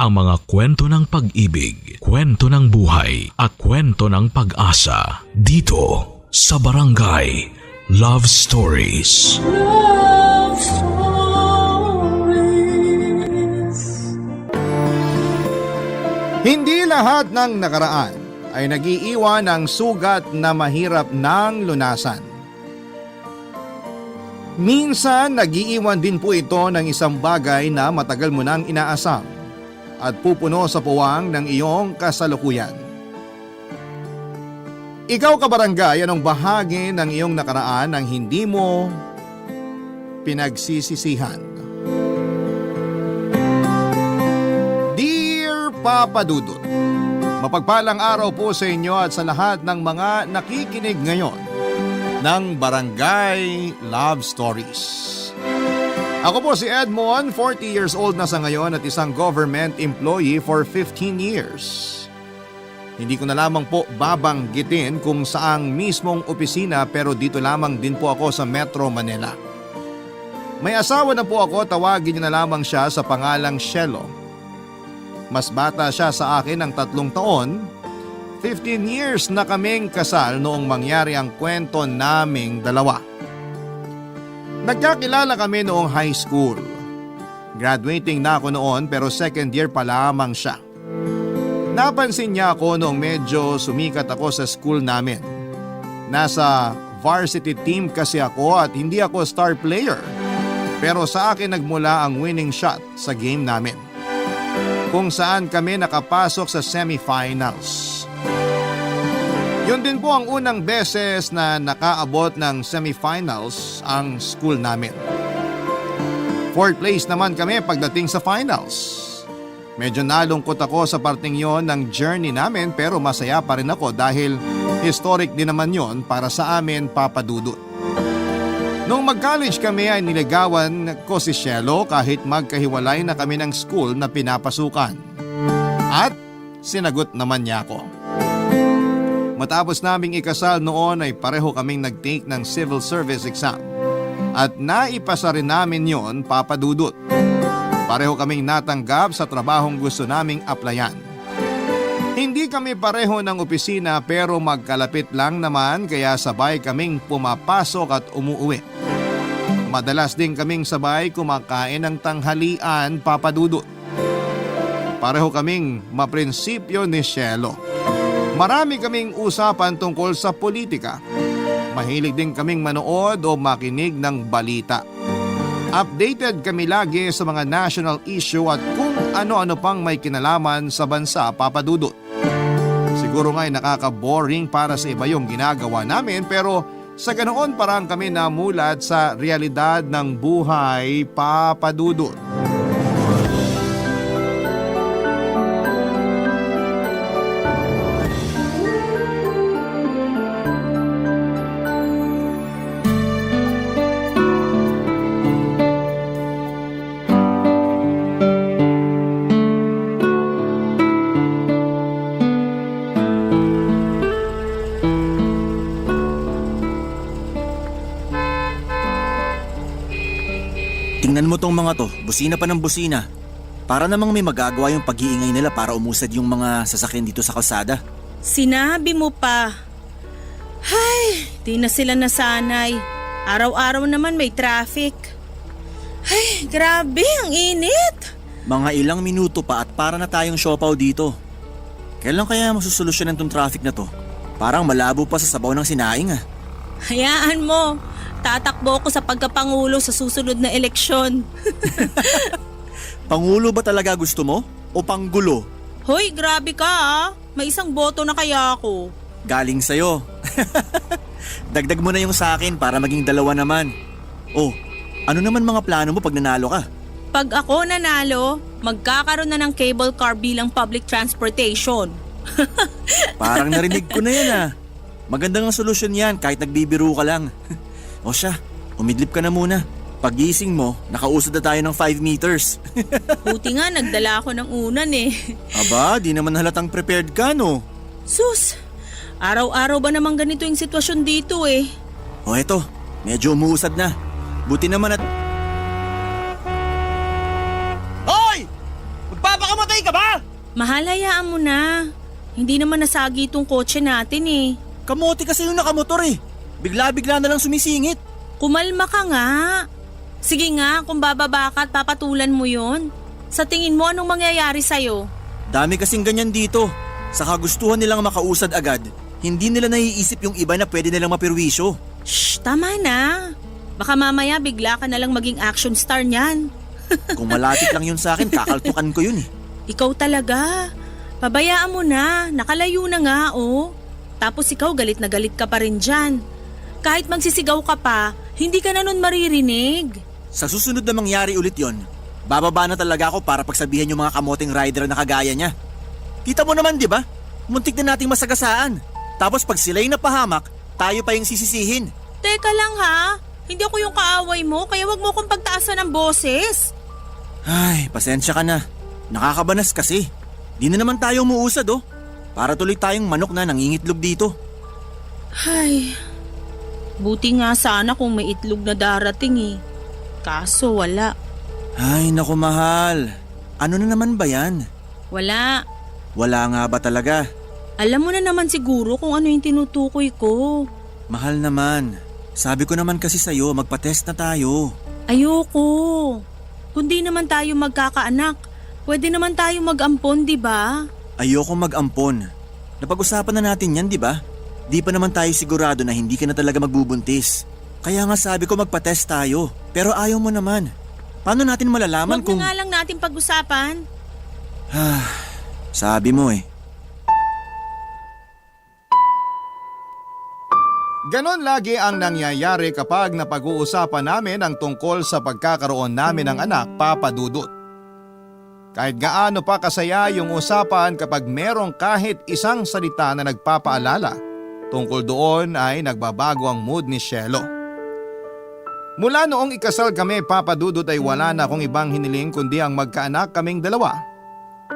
ang mga kwento ng pag-ibig, kwento ng buhay at kwento ng pag-asa dito sa Barangay Love Stories. Love Stories. Hindi lahat ng nakaraan ay nag-iiwan ng sugat na mahirap ng lunasan. Minsan nag-iiwan din po ito ng isang bagay na matagal mo nang inaasam at pupuno sa puwang ng iyong kasalukuyan. Ikaw kabarangay, anong bahagi ng iyong nakaraan ang hindi mo pinagsisisihan? Dear Papa Dudut, mapagpalang araw po sa inyo at sa lahat ng mga nakikinig ngayon ng Barangay Love Stories. Ako po si Edmond, 40 years old na sa ngayon at isang government employee for 15 years. Hindi ko na lamang po babanggitin kung saang mismong opisina pero dito lamang din po ako sa Metro Manila. May asawa na po ako, tawagin niyo na lamang siya sa pangalang Shelo. Mas bata siya sa akin ng 3 taon. 15 years na kaming kasal noong mangyari ang kwento naming dalawa. Nagkakilala kami noong high school. Graduating na ako noon pero second year pa lamang siya. Napansin niya ako noong medyo sumikat ako sa school namin. Nasa varsity team kasi ako at hindi ako star player. Pero sa akin nagmula ang winning shot sa game namin, kung saan kami nakapasok sa semifinals. Yun din po ang unang beses na nakaabot ng semifinals ang school namin. 4th place naman kami pagdating sa finals. Medyo nalungkot ako sa parting yon ng journey namin pero masaya pa rin ako dahil historic din naman yon para sa amin, Papa Dudut. Nung mag-college kami ay niligawan ko si Shelo kahit magkahiwalay na kami ng school na pinapasukan. At sinagot naman niya ako. Matapos naming ikasal noon ay pareho kaming nag-take ng civil service exam. At naipasa rin namin yon, Papa Dudut. Pareho kaming natanggap sa trabahong gusto naming applyan. Hindi kami pareho ng opisina pero magkalapit lang naman kaya sabay kaming pumapasok at umuwi. Madalas din kaming sabay kumakain ng tanghalian, Papa Dudut. Pareho kaming maprinsipyo ni Shelo. Marami kaming usapan tungkol sa politika. Mahilig din kaming manood o makinig ng balita. Updated kami lagi sa mga national issue at kung ano-ano pang may kinalaman sa bansa, Papa Dudut. Siguro nga'y nakaka-boring para sa iba yung ginagawa namin pero sa ganoon parang kami namulat sa realidad ng buhay, Papa Dudut. Tingnan mo tong mga to, busina pa ng busina. Para namang may magagawa yung pag-iingay nila para umusad yung mga sasakyan dito sa kalsada. Sinabi mo pa. Ay, di na sila nasanay. Araw-araw naman may traffic. Ay, grabe, ang init. Mga ilang minuto pa at para na tayong siopaw dito. Kailan kaya masusolusyonan tong traffic na to? Parang malabo pa sa sabaw ng sinaing ah. Hayaan mo. Tatakbo ako sa pagkapangulo sa susunod na eleksyon. Pangulo ba talaga gusto mo? O panggulo? Hoy, grabe ka ah. May isang boto na kaya ako. Galing sa'yo. Dagdag mo na yung sa akin para maging 2 naman. Oh, ano naman mga plano mo pag nanalo ka? Pag ako nanalo, magkakaroon na ng cable car bilang public transportation. Parang narinig ko na yan ah. Magandang solusyon yan kahit nagbibiro ka lang. O siya, umidlip ka na muna. Pagising mo, nakausad na tayo ng 5 meters. Buti nga nagdala ako ng unan eh. Aba, di naman halatang prepared ka no? Sus, araw-araw ba naman ganito yung sitwasyon dito eh? O eto, medyo umuusad na. Buti naman at... Hoy! Magpapakamatay ka ba? Mahal, hayaan mo na. Hindi naman nasagi itong kotse natin eh. Kamote kasi yung nakamotor eh. Bigla-bigla na lang sumisingit. Kumalma ka nga. Sige nga, kung bababa ka at papatulan mo yon. Sa tingin mo, anong mangyayari sa'yo? Dami kasing ganyan dito. Sa kagustuhan nilang makausad agad, hindi nila naiisip yung iba na pwede nilang mapirwisyo. Shh, tama na. Baka mamaya bigla ka na lang maging action star niyan. Kung malapit lang yun sa akin, kakaltukan ko yun eh. Ikaw talaga. Pabayaan mo na, nakalayo na nga oh. Tapos ikaw galit na galit ka pa rin dyan. Kahit magsisigaw ka pa, hindi ka na nun maririnig. Sa susunod na mangyari ulit yon, bababa na talaga ako para pagsabihan yung mga kamoting rider na kagaya niya. Kita mo naman di ba? Muntik na nating masagasaan. Tapos pag sila'y napahamak, tayo pa yung sisisihin. Teka lang ha, hindi ako yung kaaway mo kaya wag mo akong pagtaasan ng boses. Ay, pasensya ka na. Nakakabanas kasi. Di na naman tayo umuusad oh. Para tuloy tayong manok na nangingitlog dito. Ay, buti nga sana kung may itlog na darating eh. Kaso wala. Ay, naku mahal. Ano na naman ba yan? Wala. Wala nga ba talaga? Alam mo na naman siguro kung ano yung tinutukoy ko. Mahal naman. Sabi ko naman kasi sa'yo, magpa-test na tayo. Ayoko. Kundi naman tayo magkakaanak. Pwede naman tayo mag-ampon, di ba? Ayoko mag-ampon. Napag-usapan na natin yan, di ba? Di pa naman tayo sigurado na hindi ka na talaga magbubuntis. Kaya nga sabi ko magpa-test tayo. Pero ayaw mo naman. Paano natin malalaman Huwag kung... na nga lang natin pag-usapan. Sabi mo eh. Ganon lagi ang nangyayari kapag napag-uusapan namin ang tungkol sa pagkakaroon namin ng anak, Papa Dudut. Kahit gaano pa kasaya yung usapan kapag merong kahit isang salita na nagpapaalala tungkol doon ay nagbabago ang mood ni Shelo. Mula noong ikasal kami, Papa Dudut, ay wala na akong ibang hiniling kundi ang magkaanak kaming dalawa.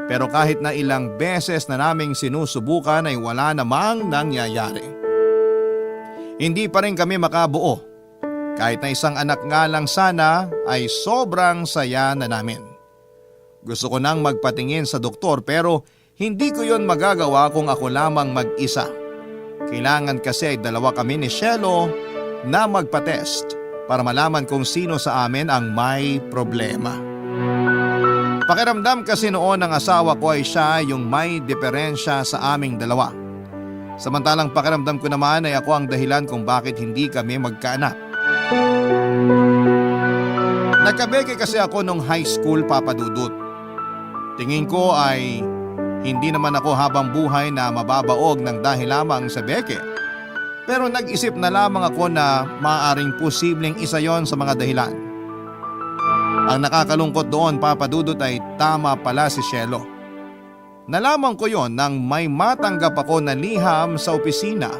Pero kahit na ilang beses na naming sinusubukan ay wala namang nangyayari. Hindi pa rin kami makabuo. Kahit na isang anak nga lang sana ay sobrang saya na namin. Gusto ko nang magpatingin sa doktor pero hindi ko yon magagawa kung ako lamang mag-isa. Kailangan kasi ay dalawa kami ni Shelo na magpa-test para malaman kung sino sa amin ang may problema. Pakiramdam kasi noon ng asawa ko ay siya yung may diferensya sa aming dalawa. Samantalang pakiramdam ko naman ay ako ang dahilan kung bakit hindi kami magkaanak. Nagkabeke kasi ako nung high school, Papa Dudut. Tingin ko ay hindi naman ako habang buhay na mababaog ng dahil lamang sa beke. Pero nag-isip na lamang ako na maaaring posibleng isa yon sa mga dahilan. Ang nakakalungkot doon, Papa Dudut, ay tama pala si Shelo. Nalaman ko yon nang may matanggap ako na liham sa opisina,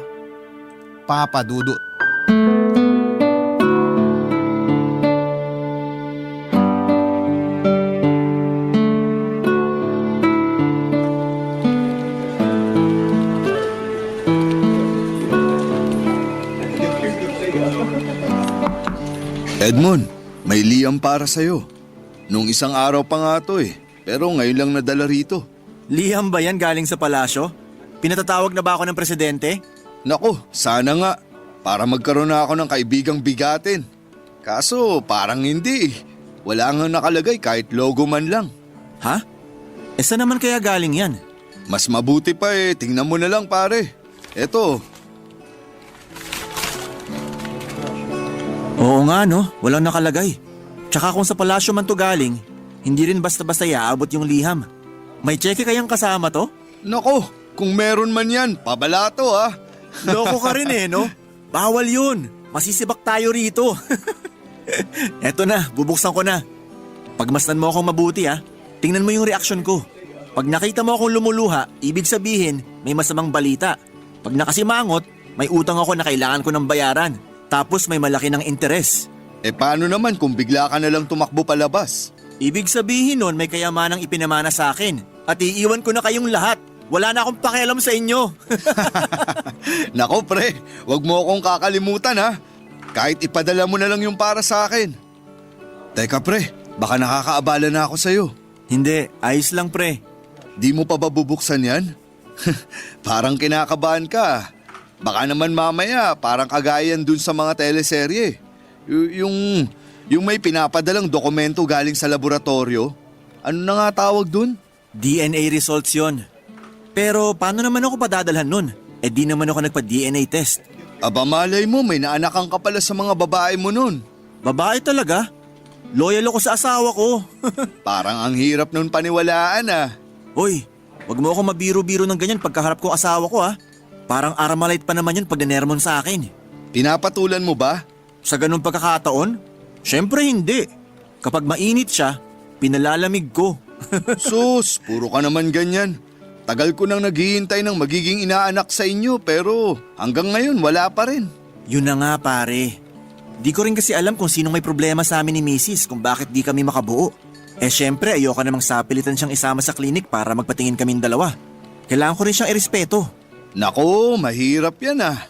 Papa Dudut. Edmond, may liham para sa'yo. Nung isang araw pa nga to pero ngayon lang nadala rito. Liham ba yan galing sa palasyo? Pinatatawag na ba ako ng presidente? Nako, sana nga. Para magkaroon na ako ng kaibigang bigatin. Kaso parang hindi. Wala nga nakalagay kahit logo man lang. Ha? Saan naman kaya galing yan? Mas mabuti pa tingnan mo na lang pare. Eto. Oo nga no, walang nakalagay. Tsaka kung sa palasyo man to galing, hindi rin basta-basta iaabot yung liham. May tseke kayang kasama to? Nako, kung meron man yan, pabalato Loko ka rin no? Bawal yun. Masisibak tayo rito. Eto na, bubuksan ko na. Pagmasdan mo akong mabuti tingnan mo yung reaksyon ko. Pag nakita mo akong lumuluha, ibig sabihin may masamang balita. Pag nakasimangot, may utang ako na kailangan ko ng bayaran. Tapos may malaki ng interes. Paano naman kung bigla ka na lang tumakbo palabas? Ibig sabihin nun may kayamanang ipinamana sa akin. At iiwan ko na kayong lahat. Wala na akong pakialam sa inyo. Nako pre, wag mo akong kakalimutan Kahit ipadala mo na lang yung para sa akin. Teka pre, baka nakakaabala na ako sa'yo. Hindi, ayos lang pre. Di mo pa ba bubuksan yan? Parang kinakabahan ka. Baka naman mamaya parang kagayan dun sa mga teleserye. Yung may pinapadalang dokumento galing sa laboratorio. Ano na nga tawag dun? DNA results yon. Pero paano naman ako padadalhan nun? Eh di naman ako nagpa-DNA test. Aba malay mo, may naanakan ka pala sa mga babae mo nun. Babae talaga? Loyal ako sa asawa ko. Parang ang hirap nun paniwalaan ah. Hoy, wag mo ako mabiro-biro ng ganyan pagkaharap ko asawa ko ha. Parang Armalite pa naman yun pag ninermon sa akin. Pinapatulan mo ba? Sa ganung pagkakataon? Syempre hindi. Kapag mainit siya, pinalalamig ko. Sus, puro ka naman ganyan. Tagal ko nang naghihintay ng magiging inaanak sa inyo pero hanggang ngayon wala pa rin. Yun na nga pare. Di ko rin kasi alam kung sino may problema sa amin ni Mrs. kung bakit di kami makabuo. Eh syempre ayoko namang sapilitan siyang isama sa klinik para magpatingin kaming dalawa. Kailangan ko rin siyang irespeto. Nako, mahirap yan ah.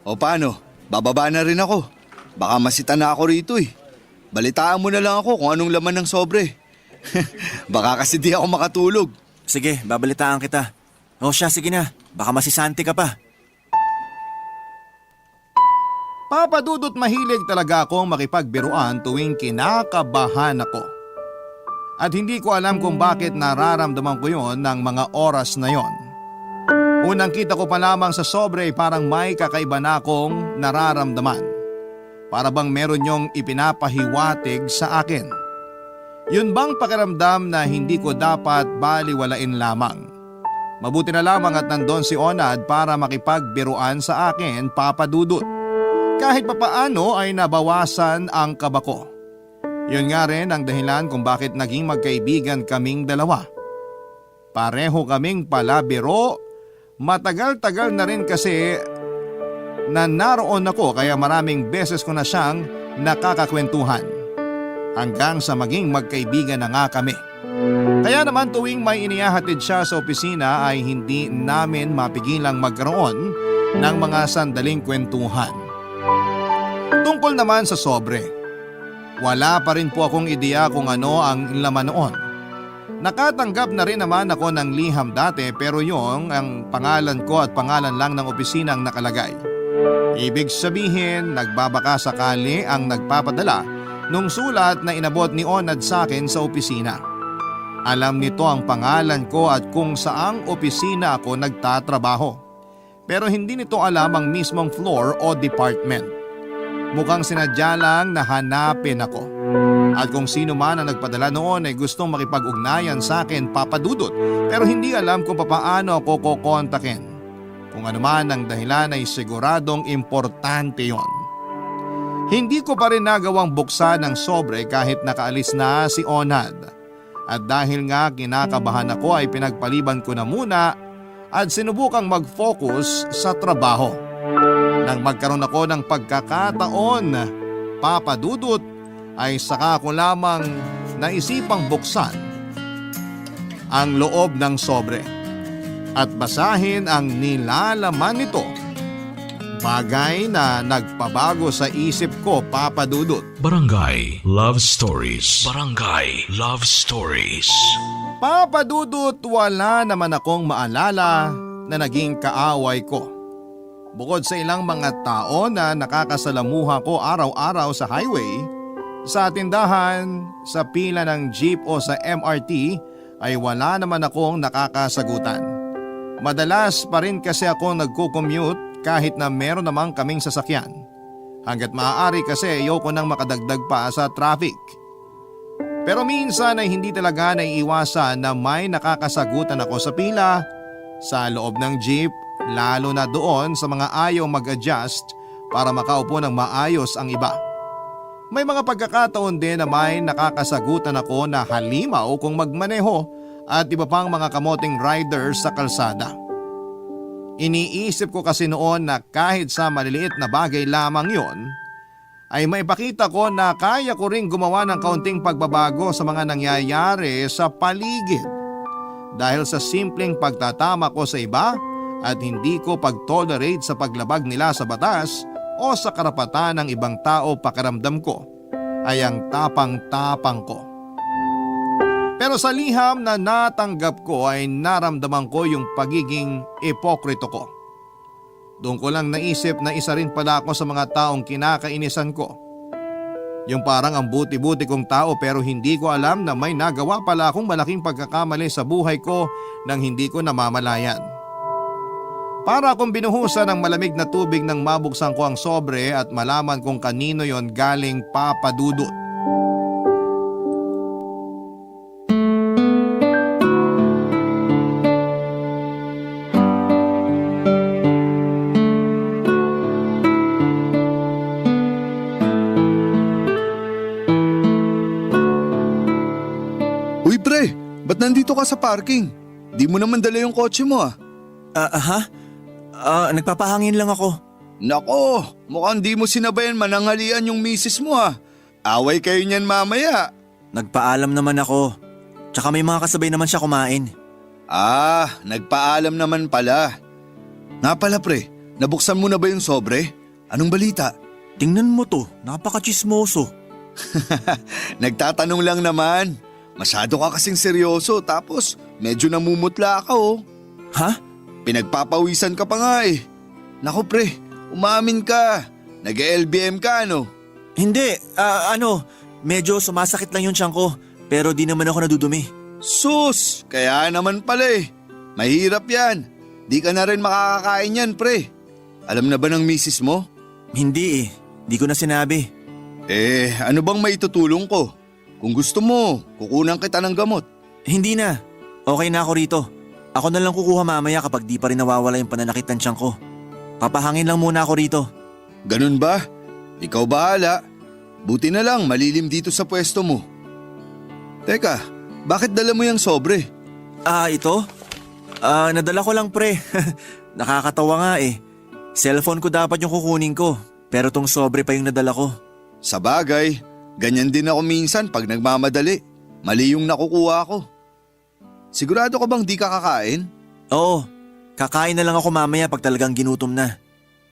O paano, bababa na rin ako. Baka masita na ako rito eh. Balitaan mo na lang ako kung anong laman ng sobre. Baka kasi di ako makatulog. Sige, babalitaan kita. O siya, sige na. Baka masisanti ka pa. Papa Dudut, mahilig talaga akong makipagbiruan tuwing kinakabahan ako. At hindi ko alam kung bakit nararamdaman ko yon ng mga oras na yon. Unang kita ko pa lamang sa sobre ay parang may kakaiba na akong nararamdaman. Para bang meron yung ipinapahiwatig sa akin. Yun bang pakiramdam na hindi ko dapat baliwalain lamang? Mabuti na lamang at nandun si Onad para makipagbiruan sa akin, Papa Dudut. Kahit papaano ay nabawasan ang kaba ko. Yun nga rin ang dahilan kung bakit naging magkaibigan kaming dalawa. Pareho kaming palabiro. Matagal-tagal na rin kasi na naroon ako kaya maraming beses ko na siyang nakakakwentuhan. Hanggang sa maging magkaibigan na nga kami. Kaya naman tuwing may inihahatid siya sa opisina ay hindi namin mapigilang magkaroon ng mga sandaling kwentuhan. Tungkol naman sa sobre. Wala pa rin po akong ideya kung ano ang laman noon. Nakatanggap na rin naman ako ng liham dati pero yung ang pangalan ko at pangalan lang ng opisina ang nakalagay. Ibig sabihin, nagbabaka sakali ang nagpapadala nung sulat na inabot ni Onad sa akin sa opisina. Alam nito ang pangalan ko at kung saang opisina ako nagtatrabaho. Pero hindi nito alam ang mismong floor o department. Mukhang sinadya lang na hanapin ako. At kung sino man ang nagpadala noon ay gustong makipag-ugnayan sa akin, Papa Dudut, pero hindi alam kung papaano ako kukontakin. Kung ano man ang dahilan ay siguradong importante yon. Hindi ko pa rin nagawang buksan ng sobre kahit nakaalis na si Onad. At dahil nga kinakabahan ako ay pinagpaliban ko na muna at sinubukang mag-focus sa trabaho. Nang magkaroon ako ng pagkakataon, Papa Dudut, ay saka ko lamang naisipang buksan ang loob ng sobre at basahin ang nilalaman nito. Bagay na nagpabago sa isip ko, Papa Dudut. Barangay Love Stories. Barangay Love Stories. Papa Dudut, wala naman akong maalala na naging kaaway ko. Bukod sa ilang mga tao na nakakasalamuha ko araw-araw sa highway, sa tindahan, sa pila ng jeep o sa MRT ay wala naman akong nakakasagutan. Madalas pa rin kasi ako nagko-commute kahit na meron namang kaming sasakyan. Hanggat maaari kasi ayoko nang makadagdag pa sa traffic. Pero minsan ay hindi talaga naiiwasan na may nakakasagutan ako sa pila, sa loob ng jeep, lalo na doon sa mga ayaw mag-adjust para makaupo ng maayos ang iba. May mga pagkakataon din na may nakakasagutan ako na halimaw kung magmaneho at iba pang mga kamoting riders sa kalsada. Iniisip ko kasi noon na kahit sa maliliit na bagay lamang yon, ay maipakita ko na kaya ko ring gumawa ng kaunting pagbabago sa mga nangyayari sa paligid. Dahil sa simpleng pagtatama ko sa iba at hindi ko pag-tolerate sa paglabag nila sa batas o sa karapatan ng ibang tao, pakiramdam ko ay ang tapang-tapang ko. Pero sa liham na natanggap ko ay naramdaman ko yung pagiging ipokrito ko. Doon ko lang naisip na isa rin pala ako sa mga taong kinakainisan ko. Yung parang ang buti-buti kong tao pero hindi ko alam na may nagawa pala akong malaking pagkakamali sa buhay ko nang hindi ko namamalayan. Para akong binuhusan ng malamig na tubig nang mabuksan ko ang sobre at malaman kung kanino yon galing, Papa Dudut. Uy pre, ba't nandito ka sa parking? Di mo naman dala yung kotse mo ah. Nagpapahangin lang ako. Nako, mukhang di mo sinabayan manangalian yung misis mo ah. Away kayo niyan mamaya. Nagpaalam naman ako. Tsaka may mga kasabay naman siya kumain. Ah, nagpaalam naman pala. Nga pala pre, nabuksan mo na ba yung sobre? Anong balita? Tingnan mo to, napaka-chismoso. Nagtatanong lang naman. Masyado ka kasing seryoso tapos medyo namumutla ka oh. Ha? Pinagpapawisan ka pa nga eh. Naku pre, umamin ka. Nag-LBM ka ano? Hindi, medyo sumasakit lang yung tiyan ko. Pero di naman ako nadudumi. Sus, kaya naman pala eh. Mahirap yan. Di ka na rin makakakain yan pre. Alam na ba ng misis mo? Hindi di ko na sinabi. Ano bang maitutulong ko? Kung gusto mo, kukunan kita ng gamot. Hindi na, okay na ako rito. Ako na lang kukuha mamaya kapag di pa rin nawawala yung pananakit ng tiyan ko. Papahangin lang muna ako rito. Ganun ba? Ikaw bahala. Buti na lang malilim dito sa pwesto mo. Teka, bakit dala mo yung sobre? Ito? Nadala ko lang pre. Nakakatawa nga eh. Cellphone ko dapat yung kukunin ko, pero tong sobre pa yung nadala ko. Sa bagay, ganyan din ako minsan pag nagmamadali. Mali yung nakukuha ko. Sigurado ka bang di ka kakain? Oo, kakain na lang ako mamaya pag talagang ginutom na.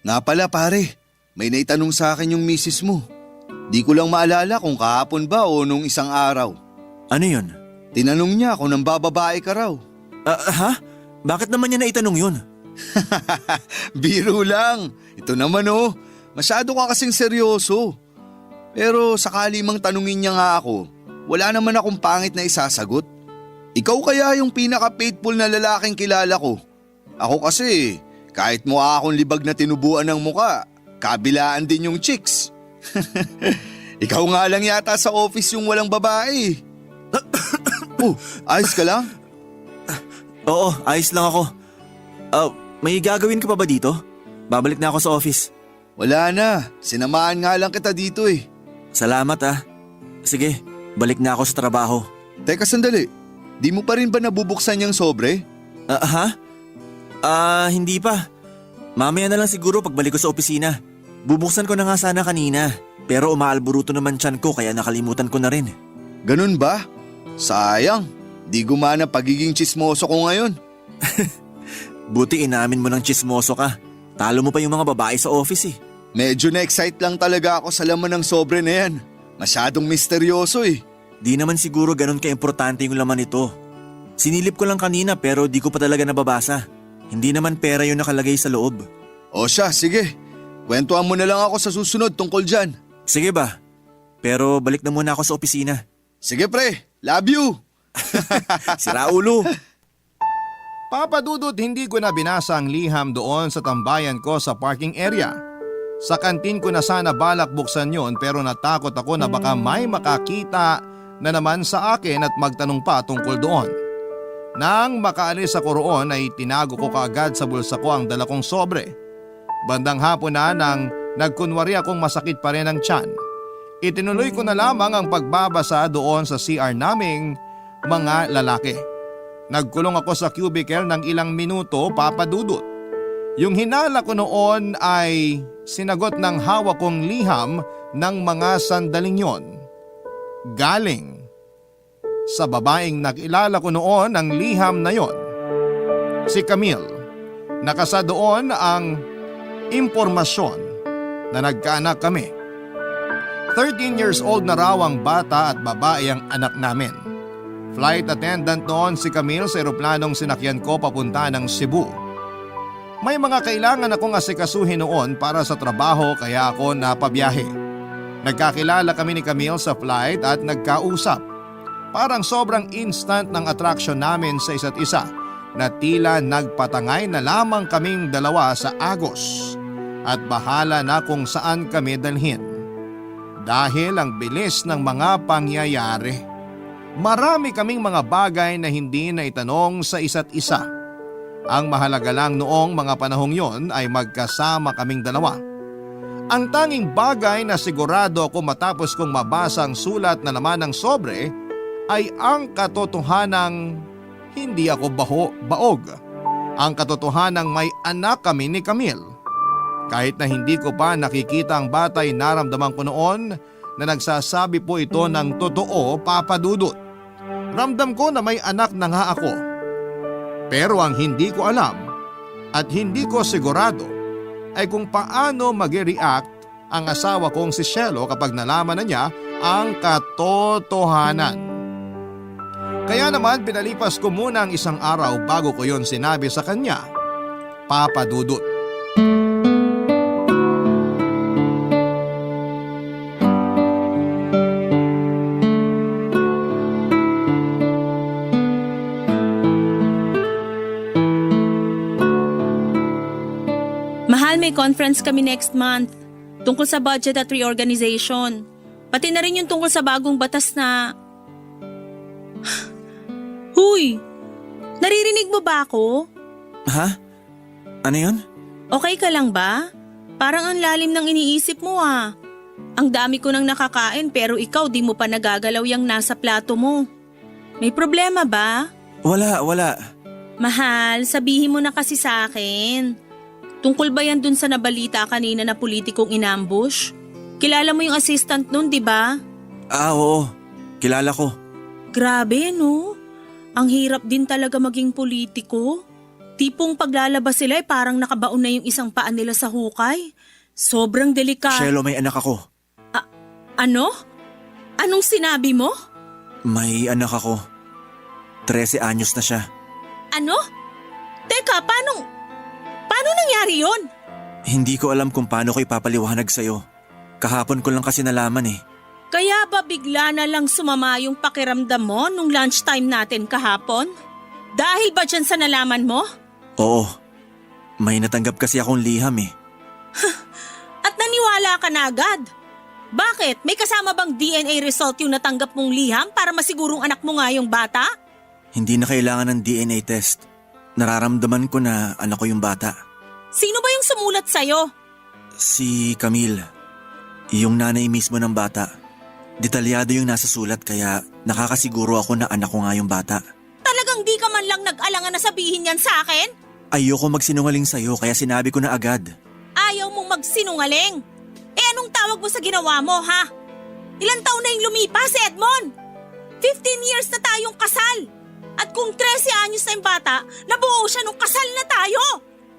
Nga pala pare, may naitanong sa akin yung misis mo. Di ko lang maalala kung kahapon ba o nung isang araw. Ano yun? Tinanong niya kung nang bababae ka raw. Ha? Bakit naman niya naitanong yun? Biro lang. Ito naman oh, masyado ka kasing seryoso. Pero sakali mang tanungin niya nga ako, wala naman akong pangit na isasagot. Ikaw kaya yung pinaka-faithful na lalaking kilala ko. Ako kasi, kahit mukha akong libag na tinubuan ng muka, kabilaan din yung chicks. Ikaw nga lang yata sa office yung walang babae. Ayos ka lang? Oo, ayos lang ako. May gagawin ka pa ba dito? Babalik na ako sa office. Wala na, sinamahan nga lang kita dito eh. Salamat Sige, balik na ako sa trabaho. Teka sandali, di mo pa rin ba nabubuksan yung sobre? Hindi pa. Mamaya na lang siguro pagbalik ko sa opisina. Bubuksan ko na nga sana kanina, pero umaalburuto naman tiyan ko kaya nakalimutan ko na rin. Ganun ba? Sayang, di gumana pagiging tsismoso ko ngayon. Buti inamin mo ng tsismoso ka. Talo mo pa yung mga babae sa office eh. Medyo na-excite lang talaga ako sa laman ng sobre na yan. Masyadong misteryoso eh. Di naman siguro ganun ka-importante yung laman nito. Sinilip ko lang kanina pero di ko pa talaga nababasa. Hindi naman pera yung nakalagay sa loob. O siya, sige. Kwentuhan mo na lang ako sa susunod tungkol dyan. Sige ba? Pero balik na muna ako sa opisina. Sige pre, love you! Sira ulo! Papa Dudut, hindi ko na binasa ang liham doon sa tambayan ko sa parking area. Sa kantin ko na sana balak buksan yon pero natakot ako na baka may makakita na naman sa akin at magtanong pa tungkol doon. Nang makaalis ako roon ay tinago ko kaagad sa bulsa ko ang dala kong sobre. Bandang hapon na nang nagkunwari akong masakit pa rin ang tiyan. Itinuloy ko na lamang ang pagbabasa doon sa CR naming mga lalaki. Nagkulong ako sa cubicle ng ilang minuto, Papa Dudut. Yung hinala ko noon ay sinagot ng hawak kong liham ng mga sandaling yon. Galing sa babaeng nakilala ko noon ang liham na yon. Si Camille. Nakasa doon ang impormasyon na nagkaanak kami. 13 years old na raw ang bata at babae ang anak namin. Flight attendant noon si Camille sa eroplanong sinakyan ko papunta ng Cebu. May mga kailangan akong asikasuhin noon para sa trabaho kaya ako napabiyahe. Nagkakilala kami ni Camille sa flight at nagkausap. Parang sobrang instant ng attraction namin sa isa't isa na tila nagpatangay na lamang kaming dalawa sa agos at bahala na kung saan kami dalhin. Dahil ang bilis ng mga pangyayari. Marami kaming mga bagay na hindi na itanong sa isa't isa. Ang mahalaga lang noong mga panahong yon ay magkasama kaming dalawa. Ang tanging bagay na sigurado ako matapos kong mabasa ang sulat na laman ng sobre ay ang katotohanang hindi ako baog. Ang katotohanang may anak kami ni Camille. Kahit na hindi ko pa nakikita ang bata ay naramdaman ko noon na nagsasabi po ito ng totoo, Papa Dudut. Ramdam ko na may anak na nga ako. Pero ang hindi ko alam at hindi ko sigurado ay kung paano mag-react ang asawa kong si Shelo kapag nalaman na niya ang katotohanan. Kaya naman pinalipas ko muna ang isang araw bago ko yon sinabi sa kanya, Papa Dudut. Mahal, may conference kami next month tungkol sa budget at reorganization. Pati na rin yung tungkol sa bagong batas na… Huy! Naririnig mo ba ako? Ha? Ano yun? Okay ka lang ba? Parang ang lalim ng iniisip mo ah. Ang dami ko nang nakakain pero ikaw di mo pa nagagalaw yung nasa plato mo. May problema ba? Wala. Mahal, sabihin mo na kasi sa akin. Tungkol ba yan dun sa nabalita kanina na politikong inambush? Kilala mo yung assistant nun, di ba? Oo. Kilala ko. Grabe, no? Ang hirap din talaga maging politiko. Tipong paglalabas sila parang nakabaon na yung isang paa nila sa hukay. Sobrang delikado. Shelo, may anak ako. Ano? Anong sinabi mo? May anak ako. 13 anyos na siya. Ano? Teka, paano nangyari yon? Hindi ko alam kung paano ko ipapaliwanag sa'yo. Kahapon ko lang kasi nalaman eh. Kaya ba bigla na lang sumama yung pakiramdam mo nung lunchtime natin kahapon? Dahil ba dyan sa nalaman mo? Oo. May natanggap kasi akong liham eh. At naniwala ka na agad? Bakit? May kasama bang DNA result yung natanggap mong liham para masigurong anak mo nga yung bata? Hindi na kailangan ng DNA test. Nararamdaman ko na anak ko yung bata. Sino ba yung sumulat sa'yo? Si Camille. Yung nanay mismo ng bata. Detalyado yung nasa sulat kaya nakakasiguro ako na anak ko nga yung bata. Talagang di ka man lang nag-alangan na sabihin yan sa akin? Ayoko magsinungaling sa'yo kaya sinabi ko na agad. Ayaw mong magsinungaling? Anong tawag mo sa ginawa mo, ha? Ilang taon na yung lumipas, Edmond? 15 years na tayong kasal. At kung 13 anyos na yung bata, nabuo siya nung kasal na tayo.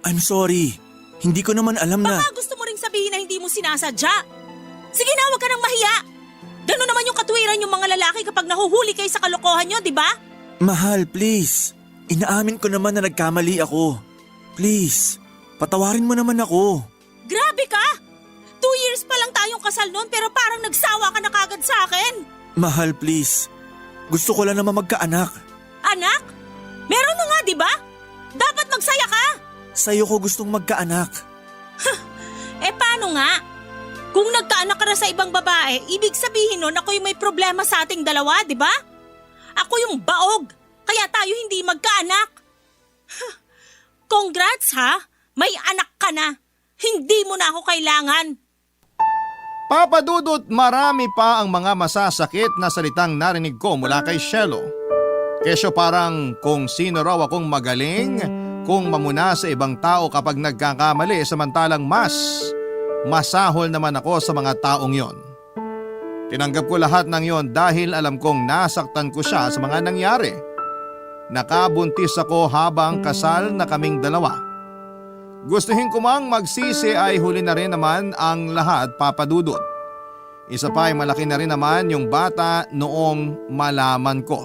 I'm sorry. Hindi ko naman alam na… Baka gusto mo ring sabihin na hindi mo sinasadya. Sige na, huwag ka nang mahiya. Gano'n naman yung katwiran yung mga lalaki kapag nahuhuli kayo sa kalokohan nyo, di ba? Mahal, please. Inaamin ko naman na nagkamali ako. Please, patawarin mo naman ako. Grabe ka! 2 years pa lang tayong kasal noon pero parang nagsawa ka na kagad sa akin. Mahal, please. Gusto ko lang naman magkaanak. Anak? Meron na nga, di ba? Dapat magsaya ka. Sa'yo ko gustong magkaanak. Paano nga? Kung nagkaanak ka na sa ibang babae, ibig sabihin nun ako yung may problema sa ating dalawa, di ba? Ako yung baog, kaya tayo hindi magkaanak. Congrats ha, may anak ka na. Hindi mo na ako kailangan. Papa Dudut, marami pa ang mga masasakit na salitang narinig ko mula kay Shelo. Kesyo parang kung sino raw akong magaling, kung mamuna sa ibang tao kapag nagkakamali samantalang masahol naman ako sa mga taong yon. Tinanggap ko lahat ng yon dahil alam kong nasaktan ko siya sa mga nangyari. Nakabuntis ako habang kasal na kaming dalawa. Gustuhin ko mang magsisi ay huli na rin naman ang lahat, Papa Dudut. Isa pa ay malaki na rin naman yung bata noong malaman ko.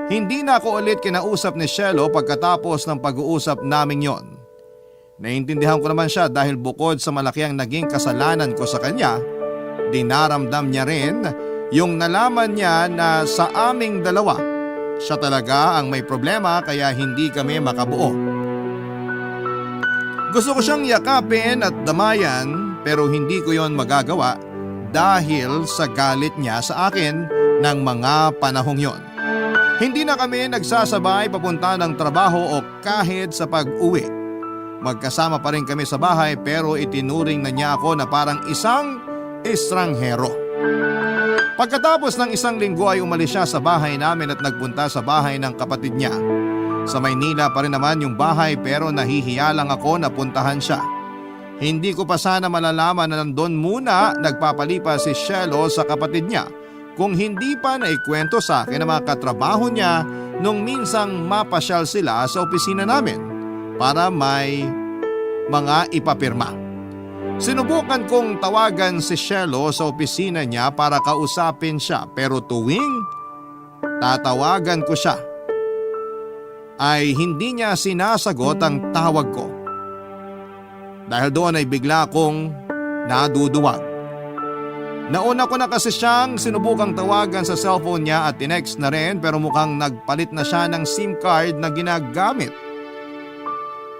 Hindi na ako ulit kinausap ni Shelo pagkatapos ng pag-uusap naming yon. Naintindihan ko naman siya dahil bukod sa malaki ang naging kasalanan ko sa kanya, dinaramdam niya rin yung nalaman niya na sa aming dalawa, siya talaga ang may problema kaya hindi kami makabuo. Gusto ko siyang yakapin at damayan pero hindi ko yon magagawa dahil sa galit niya sa akin ng mga panahong yon. Hindi na kami nagsasabay papunta ng trabaho o kahit sa pag-uwi. Magkasama pa rin kami sa bahay pero itinuring na niya ako na parang isang estranghero. Pagkatapos ng isang linggo ay umalis siya sa bahay namin at nagpunta sa bahay ng kapatid niya. Sa Maynila pa rin naman yung bahay pero nahihiya lang ako na puntahan siya. Hindi ko pa sana malalaman na nandun muna nagpapalipas si Shelo sa kapatid niya kung hindi pa naikwento sa akin ang mga katrabaho niya nung minsang mapasyal sila sa opisina namin para may mga ipapirma. Sinubukan kong tawagan si Shelo sa opisina niya para kausapin siya pero tuwing tatawagan ko siya ay hindi niya sinasagot ang tawag ko. Dahil doon ay bigla akong naduduwag. Nauna ko na kasi siyang sinubukang tawagan sa cellphone niya at tinext na rin pero mukhang nagpalit na siya ng SIM card na ginagamit.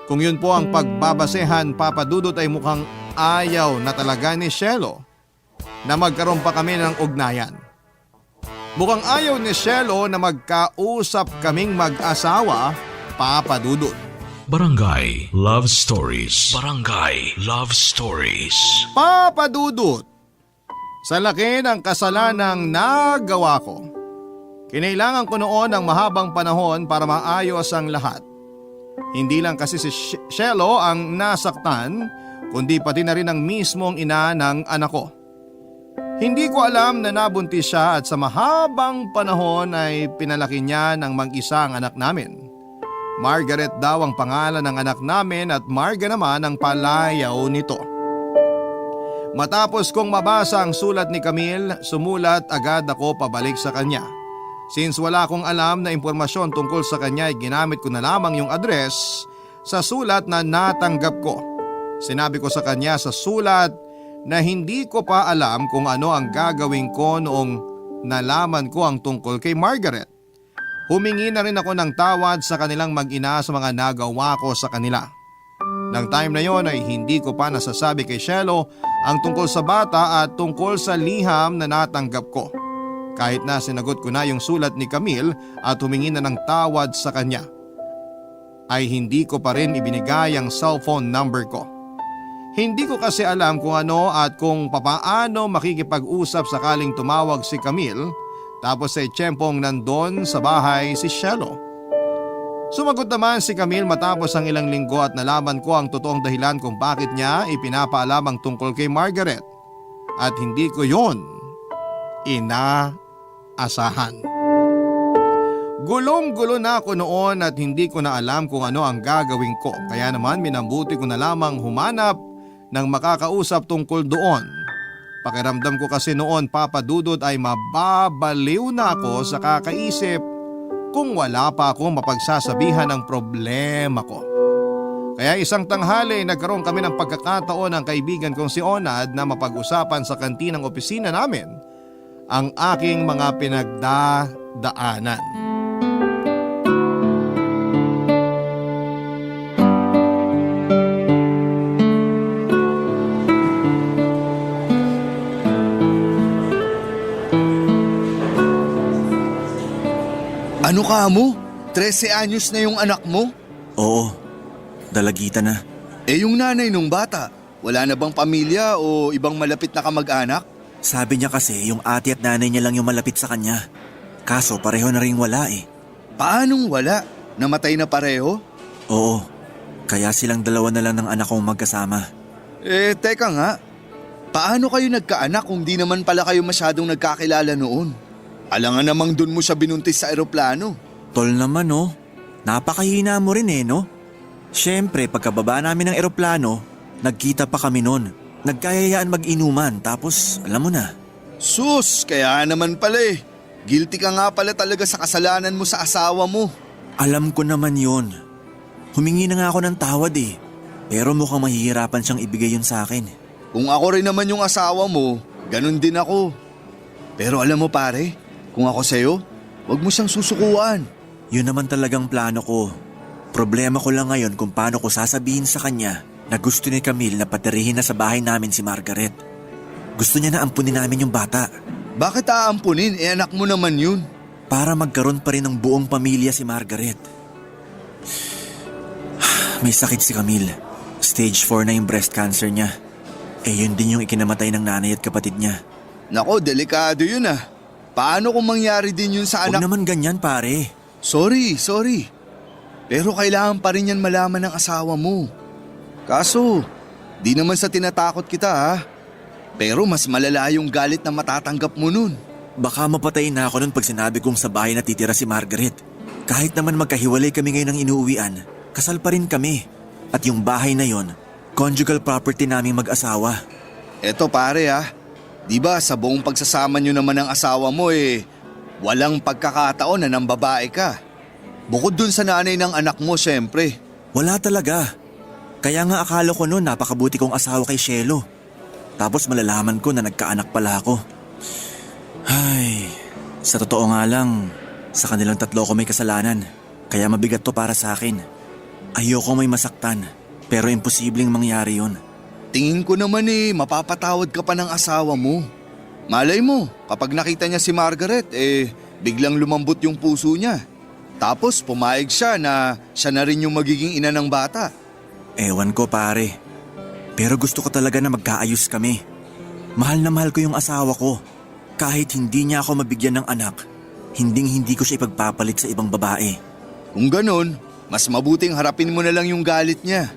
Kung yun po ang pagbabasehan, Papa Dudut, ay mukhang ayaw na talaga ni Shelo na magkaroon pa kami ng ugnayan. Mukhang ayaw ni Shelo na magkausap kaming mag-asawa, Papa Dudut. Barangay Love Stories. Barangay Love Stories. Papa Dudut, sa laki ng kasalanang nagawa ko, kinailangan ko noon ng mahabang panahon para maayos ang lahat. Hindi lang kasi si Shelo ang nasaktan, kundi pati na rin ang mismong ina ng anak ko. Hindi ko alam na nabuntis siya at sa mahabang panahon ay pinalaki niya ng mag-isa ang anak namin. Margaret daw ang pangalan ng anak namin at Marga naman ang palayaw nito. Matapos kong mabasa ang sulat ni Camille, sumulat agad ako pabalik sa kanya. Since wala akong alam na impormasyon tungkol sa kanya ay ginamit ko na lamang yung address sa sulat na natanggap ko. Sinabi ko sa kanya sa sulat na hindi ko pa alam kung ano ang gagawin ko noong nalaman ko ang tungkol kay Margaret. Humingi na rin ako ng tawad sa kanilang mag-ina sa mga nagawa ko sa kanila. Nang time na yon ay hindi ko pa nasasabi kay Shelo ang tungkol sa bata at tungkol sa liham na natanggap ko. Kahit na sinagot ko na yung sulat ni Camille at humingi na ng tawad sa kanya, ay hindi ko pa rin ibinigay ang cellphone number ko. Hindi ko kasi alam kung ano at kung papaano makikipag-usap sakaling tumawag si Camille tapos ay tiyempong nandun sa bahay si Shelo. Sumagot naman si Camille matapos ang ilang linggo at nalaman ko ang totoong dahilan kung bakit niya ipinapaalam ang tungkol kay Margaret. At hindi ko yon inaasahan. Gulong-gulo na ako noon at hindi ko na alam kung ano ang gagawin ko. Kaya naman minabuti ko na lamang humanap ng makakausap tungkol doon. Pakiramdam ko kasi noon, Papa Dudut, ay mababaliw na ako sa kakaisip kung wala pa akong mapagsasabihan ng problema ko. Kaya isang tanghali nagkaroon kami ng pagkakataon ng kaibigan kong si Onad na mapag-usapan sa kantinang opisina namin ang aking mga pinagdadaanan. Ano ka mo? 13 anyos na yung anak mo? Oo, dalagita na. Eh yung nanay nung bata, wala na bang pamilya o ibang malapit na kamag-anak? Sabi niya kasi yung ate at nanay niya lang yung malapit sa kanya. Kaso pareho na rin wala eh. Paanong wala? Namatay na pareho? Oo, kaya silang dalawa na lang ng anak kong magkasama. Eh teka nga, paano kayo nagkaanak kung di naman pala kayo masyadong nagkakilala noon? Alangan namang dun mo siya binuntis sa eroplano. Tol naman oh, napakahina mo rin eh no? Siyempre pagkababa namin ng eroplano, nagkita pa kami noon. Nagkayayaan mag-inuman tapos alam mo na. Sus, kaya naman pala eh. Guilty ka nga pala talaga sa kasalanan mo sa asawa mo. Alam ko naman yun. Humingi na nga ako ng tawad eh. Pero mukhang mahihirapan siyang ibigay yun sa akin. Kung ako rin naman yung asawa mo, ganun din ako. Pero alam mo pare, kung ako sa'yo, wag mo siyang susukuan. Yun naman talagang plano ko. Problema ko lang ngayon kung paano ko sasabihin sa kanya na gusto ni Camille na patirihin na sa bahay namin si Margaret. Gusto niya na ampunin namin yung bata. Bakit aampunin? Anak mo naman yun. Para magkaroon pa rin ng buong pamilya si Margaret. May sakit si Camille. Stage 4 na yung breast cancer niya. Yun din yung ikinamatay ng nanay at kapatid niya. Nako, delikado yun ah. Paano kung mangyari din yun sa Huwag anak? naman ganyan pare. Sorry. Pero kailangan pa rin yan malaman ng asawa mo. Kaso, di naman sa tinatakot kita ha. Pero mas malala yung galit na matatanggap mo nun. Baka mapatay na ako nun pag sinabi kong sa bahay natitira si Margaret. Kahit naman magkahiwalay kami ngayon ng inuuwian, kasal pa rin kami. At yung bahay na yon, conjugal property naming mag-asawa. Eto pare ha, di ba sa buong pagsasama nyo naman ng asawa mo walang pagkakataon na nang babae ka. Bukod dun sa nanay ng anak mo syempre. Wala talaga. Kaya nga akala ko noon napakabuti kong asawa kay Shelo. Tapos malalaman ko na nagkaanak pala ako. Ay, sa totoo nga lang, sa kanilang tatlo ko may kasalanan. Kaya mabigat to para sa akin. Ayoko may masaktan, pero imposibleng mangyari yun. Tingin ko naman mapapatawad ka pa ng asawa mo. Malay mo, kapag nakita niya si Margaret biglang lumambot yung puso niya. Tapos pumayag siya na siya na rin yung magiging ina ng bata. Ewan ko pare. Pero gusto ko talaga na magkaayos kami. Mahal na mahal ko yung asawa ko. Kahit hindi niya ako mabigyan ng anak, hindi ko siya ipagpapalit sa ibang babae. Kung ganon, mas mabuting harapin mo na lang yung galit niya.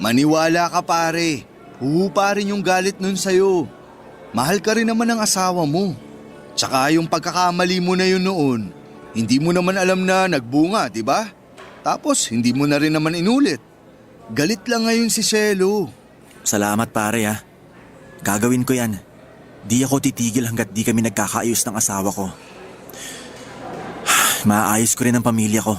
Maniwala ka pare, huhupa rin yung galit nun sa'yo. Mahal ka rin naman ng asawa mo. Tsaka yung pagkakamali mo na yun noon, hindi mo naman alam na nagbunga, di ba? Tapos hindi mo na rin naman inulit. Galit lang ngayon si Shelo. Salamat pare ha. Gagawin ko yan. Di ako titigil hanggat di kami nagkakaayos ng asawa ko. Maayos ko rin ang pamilya ko.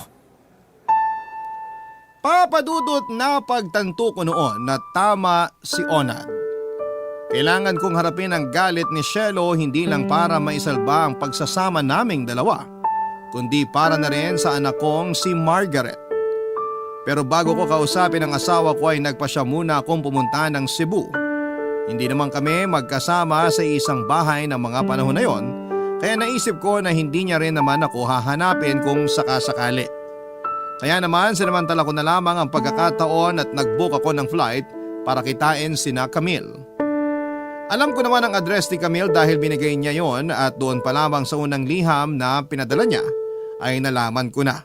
Papadudot na pagtanto ko noon na tama si Onad. Kailangan kong harapin ang galit ni Shelo hindi lang para maisalba ang pagsasama naming dalawa, kundi para na rin sa anak kong si Margaret. Pero bago ko kausapin ang asawa ko ay nagpasya muna akong pumunta ng Cebu. Hindi naman kami magkasama sa isang bahay ng mga panahon na yon, kaya naisip ko na hindi niya rin naman ako hahanapin kung sakasakali. Kaya naman sinamantala ko na lamang ang pagkakataon at nag-book ako ng flight para kitain sina Camille. Alam ko naman ang address ni Camille dahil binigay niya yon at doon pa lamang sa unang liham na pinadala niya ay nalaman ko na.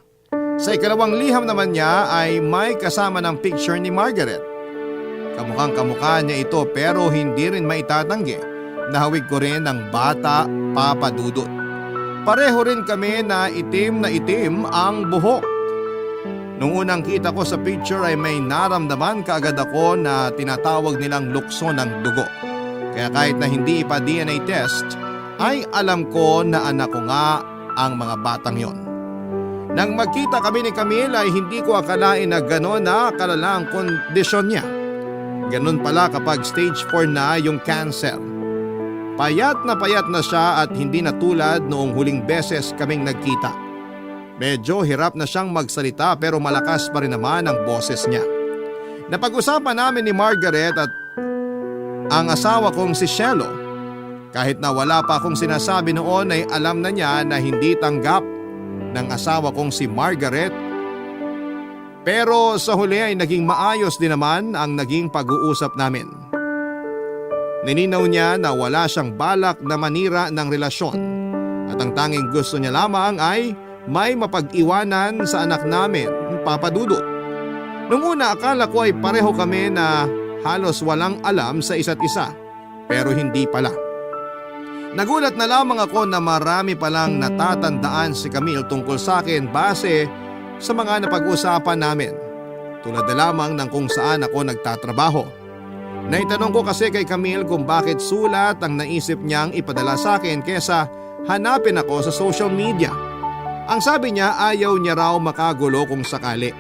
Sa ikalawang liham naman niya ay may kasama ng picture ni Margaret. Kamukhang kamukha niya ito pero hindi rin maitatanggi na hawig ko rin ng bata papadudot. Pareho rin kami na itim ang buhok. Nung unang kita ko sa picture ay may naramdaman kaagad ako na tinatawag nilang lukso ng dugo. Kaya kahit na hindi pa DNA test ay alam ko na anak ko nga ang mga batang yon. Nang magkita kami ni Camille ay hindi ko akalain na gano'n na kalala ang kondisyon niya. Ganun pala kapag stage 4 na yung cancer. Payat na siya at hindi na tulad noong huling beses kaming nagkita. Medyo hirap na siyang magsalita pero malakas pa rin naman ang boses niya. Napag-usapan namin ni Margaret at ang asawa kong si Shelo. Kahit na wala pa akong sinasabi noon ay alam na niya na hindi tanggap ng asawa kong si Margaret. Pero sa huli ay naging maayos din naman ang naging pag-uusap namin. Nininaw niya na wala siyang balak na manira ng relasyon at ang tanging gusto niya lamang ay may mapag-iwanan sa anak namin, papadudot. Nung una akala ko ay pareho kami na halos walang alam sa isa't isa, pero hindi pala. Nagulat na lamang ako na marami palang natatandaan si Camille tungkol sa akin base sa mga napag-usapan namin. Tulad na lamang ng kung saan ako nagtatrabaho. Naitanong ko kasi kay Camille kung bakit sulat ang naisip niyang ipadala sa akin kesa hanapin ako sa social media. Ang sabi niya ayaw niya raw makagulo kung sakali.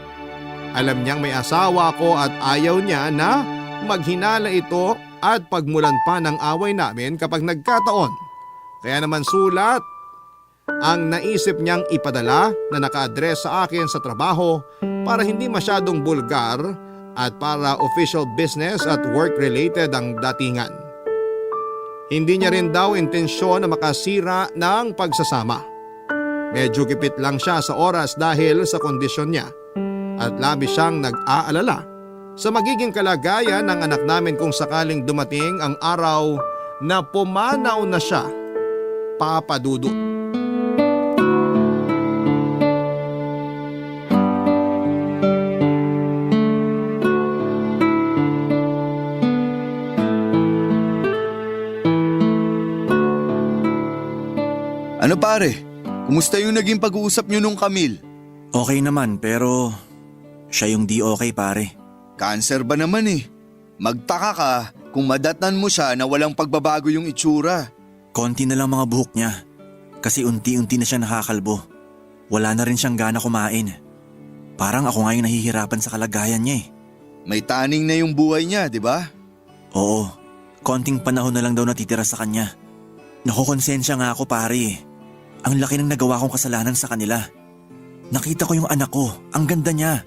Alam niyang may asawa ako at ayaw niya na maghinala ito at pagmulan pa ng away namin kapag nagkataon. Kaya naman sulat ang naisip niyang ipadala na naka-address sa akin sa trabaho para hindi masyadong bulgar at para official business at work-related ang datingan. Hindi niya rin daw intensyon na makasira ng pagsasama. Medyo gipit lang siya sa oras dahil sa kondisyon niya at labis siyang nag-aalala sa magiging kalagayan ng anak namin kung sakaling dumating ang araw na pumanaw na siya, Papa Dudut. Ano pare? Kumusta yung naging pag-uusap nyo nung Camille? Okay naman pero siya yung di okay pare. Cancer ba naman eh? Magtaka ka kung madatnan mo siya na walang pagbabago yung itsura. Konti na lang mga buhok niya kasi unti-unti na siya nakakalbo. Wala na rin siyang gana kumain. Parang ako nga yung nahihirapan sa kalagayan niya eh. May taning na yung buhay niya, di ba? Oo, konting panahon na lang daw natitira sa kanya. Nakukonsensya nga ako pare eh. Ang laki ng nagawa kong kasalanan sa kanila. Nakita ko yung anak ko, ang ganda niya.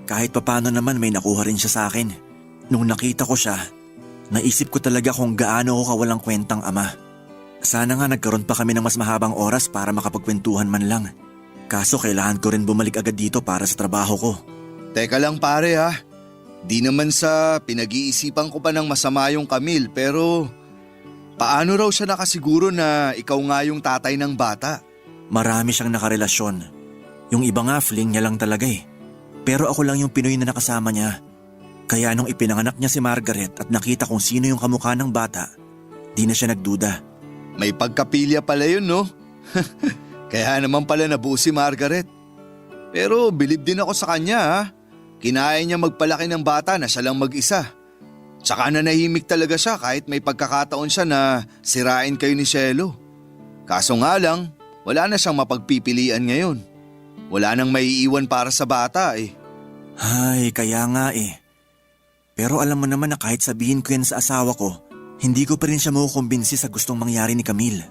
Kahit papano naman may nakuha rin siya sa akin. Nung nakita ko siya, naisip ko talaga kung gaano ako kawalang kwentang ama. Sana nga nagkaroon pa kami ng mas mahabang oras para makapagkwentuhan man lang. Kaso kailangan ko rin bumalik agad dito para sa trabaho ko. Teka lang pare ha. Di naman sa pinag-iisipan ko pa ng masama yung Camille pero paano raw siya nakasiguro na ikaw nga yung tatay ng bata? Marami siyang nakarelasyon. Yung iba nga fling niya lang talaga eh. Pero ako lang yung Pinoy na nakasama niya. Kaya nung ipinanganak niya si Margaret at nakita kung sino yung kamukha ng bata, di na siya nagduda. May pagkapilya pala yun no? Kaya naman pala nabuo si Margaret. Pero bilib din ako sa kanya ha. Kinaya niya magpalaki ng bata na siya lang mag-isa. Tsaka nanahimik talaga siya kahit may pagkakataon siya na sirain kayo ni Cielo. Kaso nga lang, wala na siyang mapagpipilian ngayon. Wala nang maiiwan para sa bata eh. Ay, kaya nga eh. Pero alam mo naman na kahit sabihin ko yan sa asawa ko, hindi ko pa rin siya makukumbinsi sa gustong mangyari ni Camille.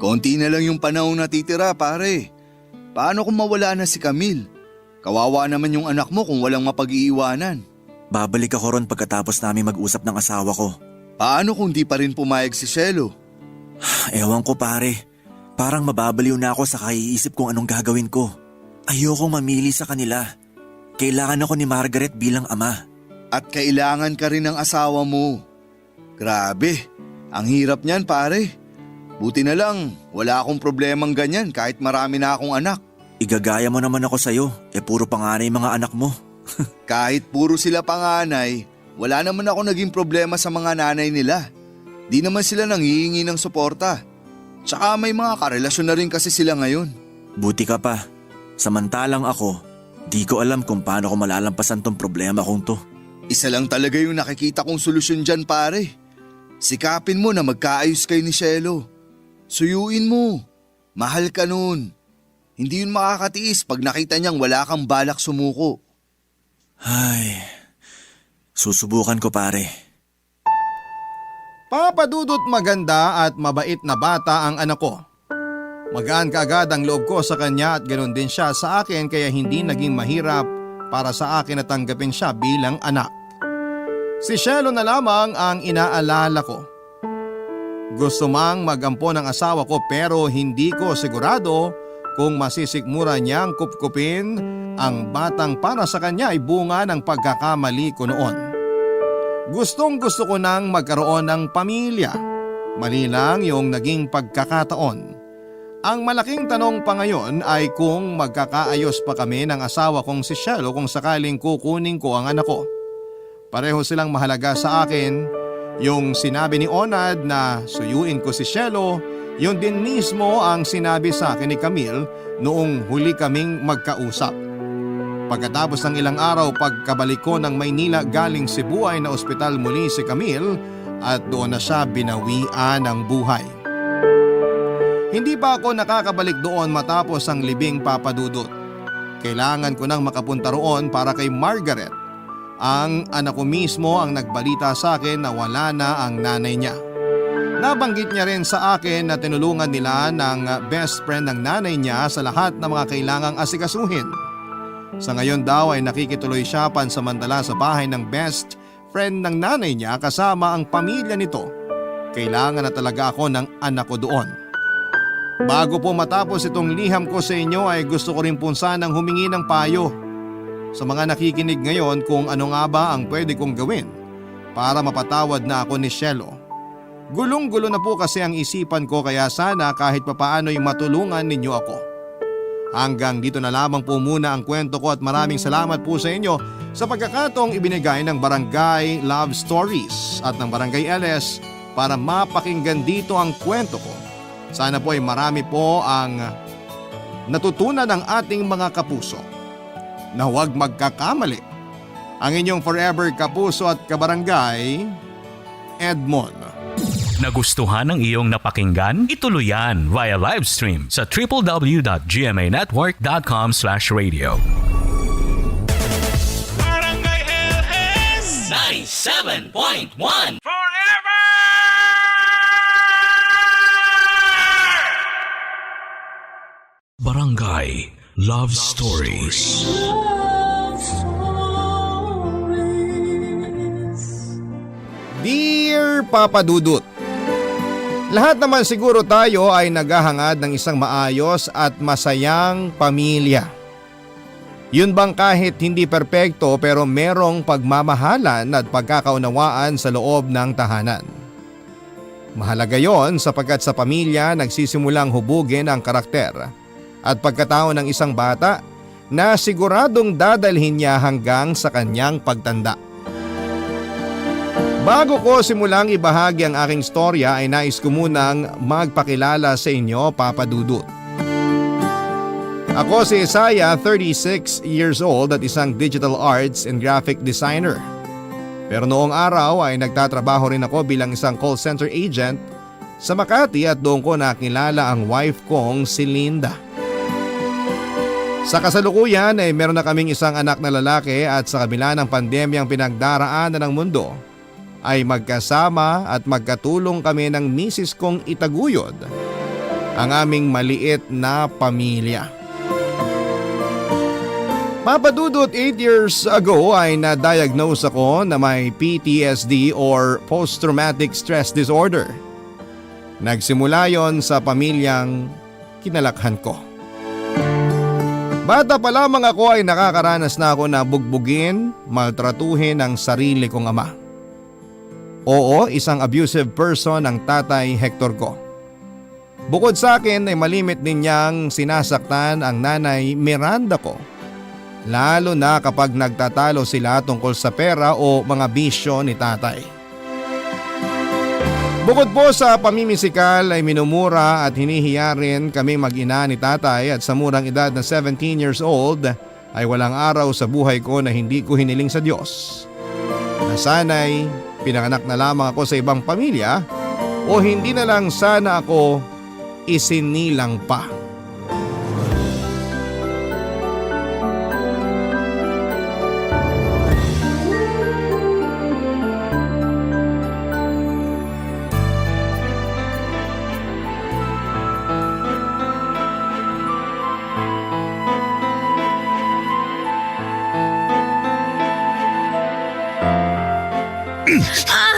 Konti na lang yung panahon natitira pare. Paano kung mawala na si Camille? Kawawa naman yung anak mo kung walang mapag-iiwanan. Babalik ako ron pagkatapos namin mag-usap ng asawa ko. Paano kung di pa rin pumayag si Cielo? Ewan ko pare. Parang mababaliw na ako sa kaiisip kung anong gagawin ko. Ayokong mamili sa kanila. Kailangan ako ni Margaret bilang ama. At kailangan ka rin ng asawa mo. Grabe, ang hirap niyan pare. Buti na lang, wala akong problemang ganyan kahit marami na akong anak. Igagaya mo naman ako sa'yo, puro panganay mga anak mo. Kahit puro sila panganay, wala naman ako naging problema sa mga nanay nila. Di naman sila nanghihingi ng suporta. Tsaka may mga karelasyon na rin kasi sila ngayon. Buti ka pa. Samantalang ako, di ko alam kung paano ko malalampasan tong problema kong to. Isa lang talaga yung nakikita kong solusyon dyan pare. Sikapin mo na magkaayos kayo ni Cielo. Suyuin mo. Mahal ka nun. Hindi yun makakatiis pag nakita niyang wala kang balak sumuko. Ay, susubukan ko pare. Papa Dudut, maganda at mabait na bata ang anak ko. Magaan kaagad ang loob ko sa kanya at ganoon din siya sa akin kaya hindi naging mahirap para sa akin na tanggapin siya bilang anak. Si Cielo na lamang ang inaalala ko. Gusto mang magampo ng asawa ko pero hindi ko sigurado kung masisikmura niyang kupkupin ang batang para sa kanya ay bunga ng pagkakamali ko noon. Gustong gusto ko nang magkaroon ng pamilya. Mali lang yung naging pagkakataon. Ang malaking tanong pa ngayon ay kung magkakaayos pa kami ng asawa kong si Cielo kung sakaling kukunin ko ang anak ko. Pareho silang mahalaga sa akin. Yung sinabi ni Onad na suyuin ko si Cielo, yun din mismo ang sinabi sa akin ni Camille noong huli kaming magkausap. Pagkatapos ng ilang araw pagkabalik ko ng Maynila galing Cebu ay na ospital muli si Camille at doon na siya binawian ng buhay. Hindi pa ako nakakabalik doon matapos ang libing, Papa Dudut. Kailangan ko nang makapunta roon para kay Margaret. Ang anak ko mismo ang nagbalita sa akin na wala na ang nanay niya. Nabanggit niya rin sa akin na tinulungan nila ng best friend ng nanay niya sa lahat ng mga kailangang asikasuhin. Sa ngayon daw ay nakikituloy siya pansamantala sa bahay ng best friend ng nanay niya kasama ang pamilya nito. Kailangan na talaga ako ng anak ko doon. Bago po matapos itong liham ko sa inyo ay gusto ko rin po sanang humingi ng payo sa mga nakikinig ngayon kung ano nga ba ang pwede kong gawin para mapatawad na ako ni Shelo. Gulong-gulo na po kasi ang isipan ko kaya sana kahit papaano'y matulungan ninyo ako. Hanggang dito na lamang po muna ang kwento ko at maraming salamat po sa inyo sa pagkakataong ibinigay ng Barangay Love Stories at ng Barangay LS para mapakinggan dito ang kwento ko. Sana po ay marami po ang natutunan ng ating mga kapuso na huwag magkakamali. Ang inyong forever kapuso at kabarangay, Edmond. Nagustuhan ng iyong napakinggan? Ituloy yan via live stream sa www.gmanetwork.com/radio. Barangay LS 97.1 Forever! Barangay Love Stories. Love Stories. Dear Papa Dudut, lahat naman siguro tayo ay naghahangad ng isang maayos at masayang pamilya. Yun bang kahit hindi perpekto pero merong pagmamahalan at pagkakaunawaan sa loob ng tahanan. Mahalaga yon sapagkat sa pamilya nagsisimulang hubugin ang karakter at pagkatao ng isang bata na siguradong dadalhin niya hanggang sa kanyang pagtanda. Bago ko simulang ibahagi ang aking storya ay nais ko munang magpakilala sa inyo, Papa Dudut. Ako si Isaiah, 36 years old at isang digital arts and graphic designer. Pero noong araw ay nagtatrabaho rin ako bilang isang call center agent sa Makati at doon ko nakilala ang wife kong si Linda. Sa kasalukuyan ay meron na kaming isang anak na lalaki at sa kabila ng pandemyang pinagdaraanan ng mundo ay magkasama at magkatulong kami ng misis kong itaguyod ang aming maliit na pamilya. Papa Dudut, 8 years ago ay na-diagnose ako na may PTSD or Post-Traumatic Stress Disorder. Nagsimula yon sa pamilyang kinalakhan ko. Bata pa lamang ako ay nakakaranas na ako na bugbugin, maltratuhin ang sarili kong ama. Oo, isang abusive person ang tatay Hector ko. Bukod sa akin ay malimit din niyang sinasaktan ang nanay Miranda ko. Lalo na kapag nagtatalo sila tungkol sa pera o mga bisyo ni tatay. Bukod po sa pamimisikal ay minumura at hinihiya rin kaming mag-ina ni tatay at sa murang edad na 17 years old ay walang araw sa buhay ko na hindi ko hiniling sa Diyos. Na sana'y pinanganak na lamang ako sa ibang pamilya o hindi na lang sana ako isinilang pa.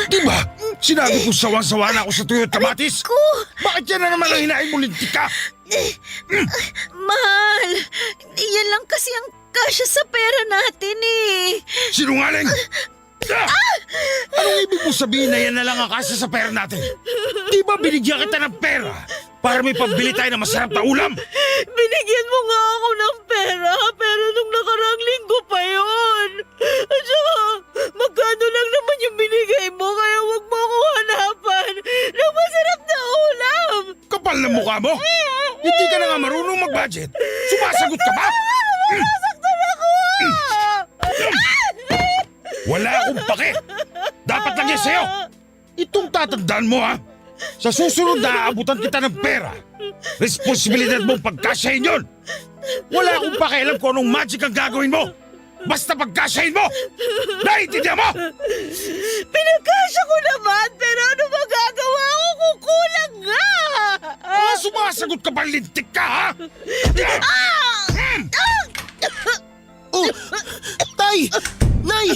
Diba? Sinabi ko sawa-sawa na ako sa tuyot kamatis. Bakit yan na naman ang hinaing mo, lintika? Mahal, yan lang kasi ang kasya sa pera natin eh. Sinungaling! Anong ibig mo sabihin na yan na lang ang kasya sa pera natin? Di ba binigyan kita ng pera para may pambili tayo ng masarap na ulam? Binigyan mo nga ako ng pera pero nung nakarang linggo pa yun. At saka, magkano lang naman yung binigay mo kaya wag mo ako hanapan ng masarap na ulam. Kapal na mukha mo! Hindi ka na nga marunong mag-budget. Sumasagot ka ba? Nasaktan ako! Wala akong pake! Dapat lang yan sa'yo! Itong tatandaan mo ha! Sa susunod na aabutan kita ng pera, responsibilidad mong pagkasyahin yun. Wala akong pakialam kung anong magic ang gagawin mo. Basta pagkasyahin mo! Naiintindihan mo! Pinagkasya ko naman, pero ano magagawa ko kung kulang nga? Sumasagot ka ba, lintik ka, ha? Oh! Tay! Nay!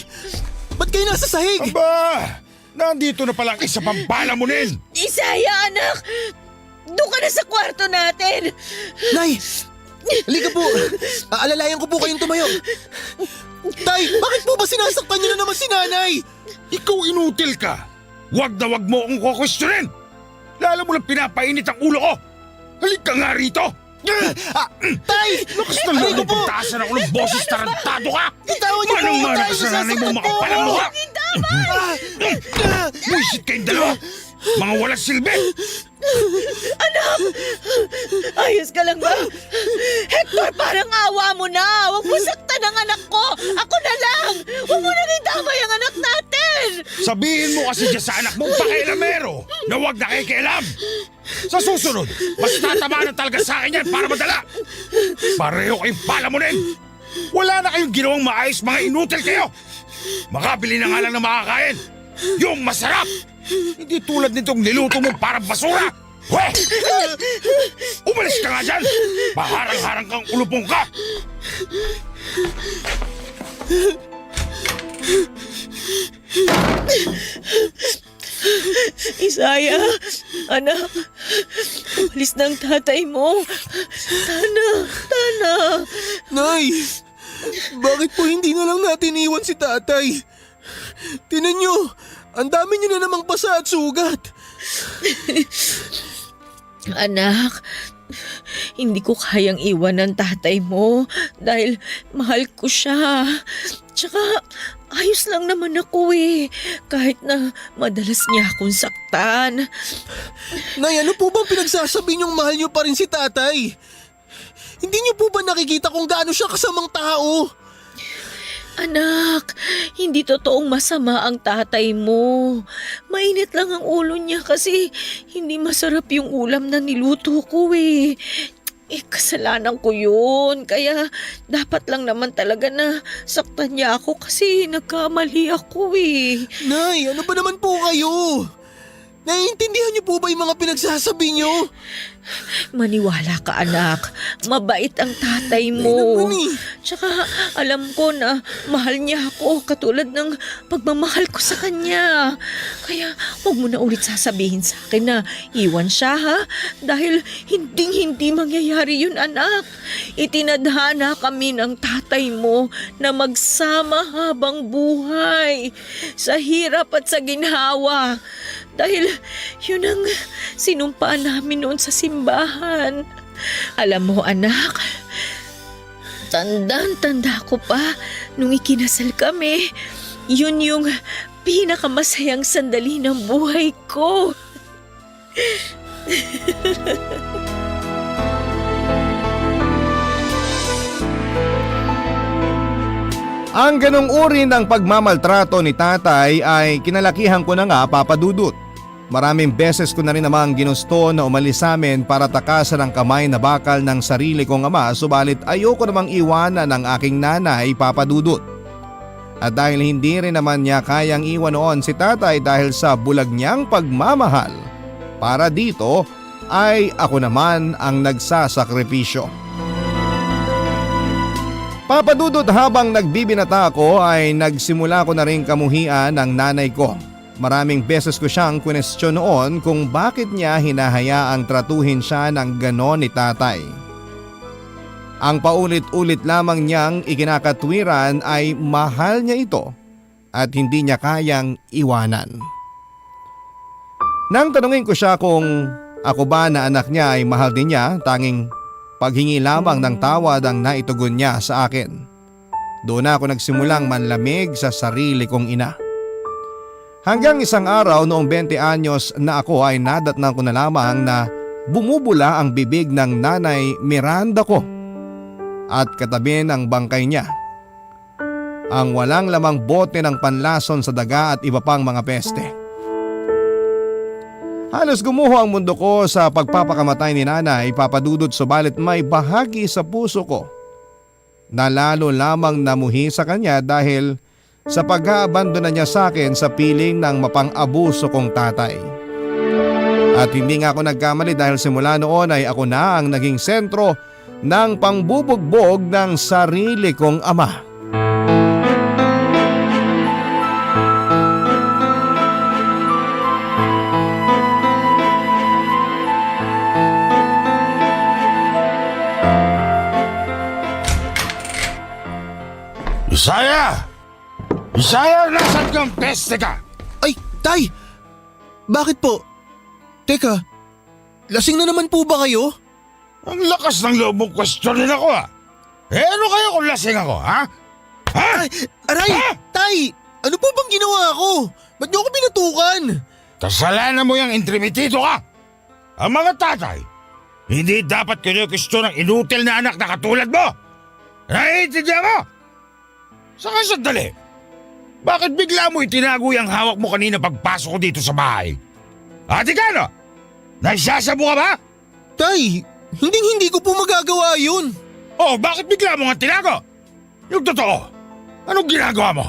Ba't kayo nasa sahig? Aba! Nandito na palang isa pang palamunin! Isaya, anak! Doon ka na sa kwarto natin! Nay! Halika po! Aalalayan ko po kayong tumayo. Tay! Bakit po ba sinasaktan niyo na naman si nanay? Ikaw inutil ka! Huwag na huwag mo akong kukwestiyonin! Lalo mo lang pinapainit ang ulo ko! Halika nga rito! Tay! Lakas na lang ang pagtaasan ako ng boses, tarantado ka! Itawan niyo po! Manang-mana Tay! ka sa nanay mo, Nasasaktan po makapalang ako! mukha! Buisit kayong dalawa! Mga walang silbi! Ayos ka lang ba? Hector, parang awa mo na! Huwag mo saktan ang anak ko! Ako na lang! Huwag mo nang idamay ang anak natin! Sabihin mo kasi dyan sa anak mong pakailamero na huwag nakikialam! Sa susunod, mas tatamaan na talaga sa akin yan para madala! Pareho kayong palamunin! Wala na kayong ginawang maayos, mga inutil kayo! Makabili na nga lang na makakain! Yung masarap! Hindi tulad nitong niluto mo parang basura! We! Umalis ka nga dyan! Maharang-harang kang ulupong ka! Isaya, anak, umalis ng tatay mo. Tana. Nay! Bakit po hindi na lang natin iwan si tatay? Tinan niyo! Ang dami niyo na namang pasa at sugat! Anak, hindi ko kayang iwan ng tatay mo dahil mahal ko siya. Tsaka ayos lang naman ako kahit na madalas niya akong saktan. Nay, ano po bang pinagsasabi niyong mahal niyo pa rin si tatay? Hindi niyo po ba nakikita kung gaano siya kasamang tao? Anak, hindi totoong masama ang tatay mo. Mainit lang ang ulo niya kasi hindi masarap yung ulam na niluto ko kasalanan ko yun. Kaya dapat lang naman talaga na saktan niya ako kasi nagkamali ako Nay, ano ba naman po kayo? Naiintindihan niyo po ba yung mga pinagsasabi niyo? Maniwala ka, anak. Mabait ang tatay mo. Tsaka alam ko na mahal niya ako katulad ng pagmamahal ko sa kanya. Kaya huwag mo na ulit sasabihin sa akin na iwan siya, ha? Dahil hindi mangyayari yun, anak. Itinadhana kami ng tatay mo na magsama habang buhay sa hirap at sa ginhawa. Dahil yun ang sinumpaan namin noon sa simbahan. Alam mo, anak, tandang-tanda ko pa nung ikinasal kami. Yun yung pinakamasayang sandali ng buhay ko. Ang ganong uri ng pagmamaltrato ni tatay ay kinalakihan ko na nga, Papa Dudut. Maraming beses ko na rin namang ginusto na umalis sa amin para takasan ang kamay na bakal ng sarili kong ama, subalit ayoko namang iwanan ng aking nanay, Papa Dudut. At dahil hindi rin naman niya kayang iwan noon si tatay dahil sa bulag niyang pagmamahal, para dito ay ako naman ang nagsasakripisyo. Papa Dudut, habang nagbibinata ako ay nagsimula ko na rin kamuhian ng nanay ko. Maraming beses ko siyang kwestiyon noon kung bakit niya hinahayaang tratuhin siya ng ganon ni tatay. Ang paulit-ulit lamang niyang ikinakatwiran ay mahal niya ito at hindi niya kayang iwanan. Nang tanungin ko siya kung ako ba na anak niya ay mahal din niya, tanging paghingi lamang ng tawad ang naitugon niya sa akin. Doon ako nagsimulang manlamig sa sarili kong ina. Hanggang isang araw noong 20 anyos na ako ay nadatnan ko na lamang na bumubula ang bibig ng nanay Miranda ko at katabi ng bangkay niya ang walang lamang bote ng panlason sa daga at iba pang mga peste. Halos gumuho ang mundo ko sa pagpapakamatay ni nanay, Papadudot, subalit may bahagi sa puso ko na lalo lamang namuhi sa kanya dahil sa pag-aabandona niya sa akin sa piling ng mapang-abuso kong tatay. At hindi nga ako nagkamali dahil simula noon ay ako na ang naging sentro ng pangbubugbog ng sarili kong ama. Isaya! Isaya, nasan kang peste ka? Ay, Tay! Bakit po? Teka, lasing na naman po ba kayo? Ang lakas ng loob mong questionin ako Eh ano kayo kung lasing ako, ha? Ha? Ay, aray! Ha? Tay! Ano po bang ginawa ko? Ba't niyo ako pinatukan? Kasalanan mo yung intrimitido ka! Ang mga tatay, hindi dapat kinukustyo ng inutil na anak na katulad mo! Naiintindihan mo? Saka sandali, bakit bigla mo itinago yung hawak mo kanina pagpasok ko dito sa bahay? Ate ka, no? Nagsasabo ka ba? Tay, hindi ko po magagawa yun. Oh, bakit bigla mo nga tinago? Yung totoo, anong ginagawa mo?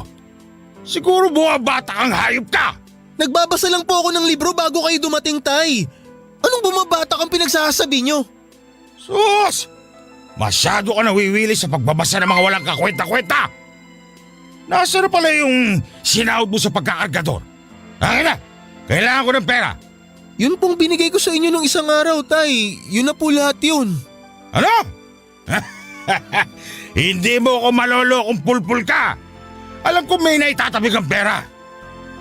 Siguro bumabata kang hayop ka! Nagbabasa lang po ako ng libro bago kayo dumating, Tay. Anong bumabata kang pinagsasabi niyo? Sus! Masyado ka nawiwili sa pagbabasa ng mga walang kakwenta-kwenta! Nasaan na pala yung sinahod mo sa pagkakargador? Akin na! Kailangan ko ng pera! Yun pong binigay ko sa inyo nung isang araw, Tay. Yun na po lahat yun. Ano? Hindi mo ako malolo kung pulpul ka! Alam ko may naitatabi kang pera.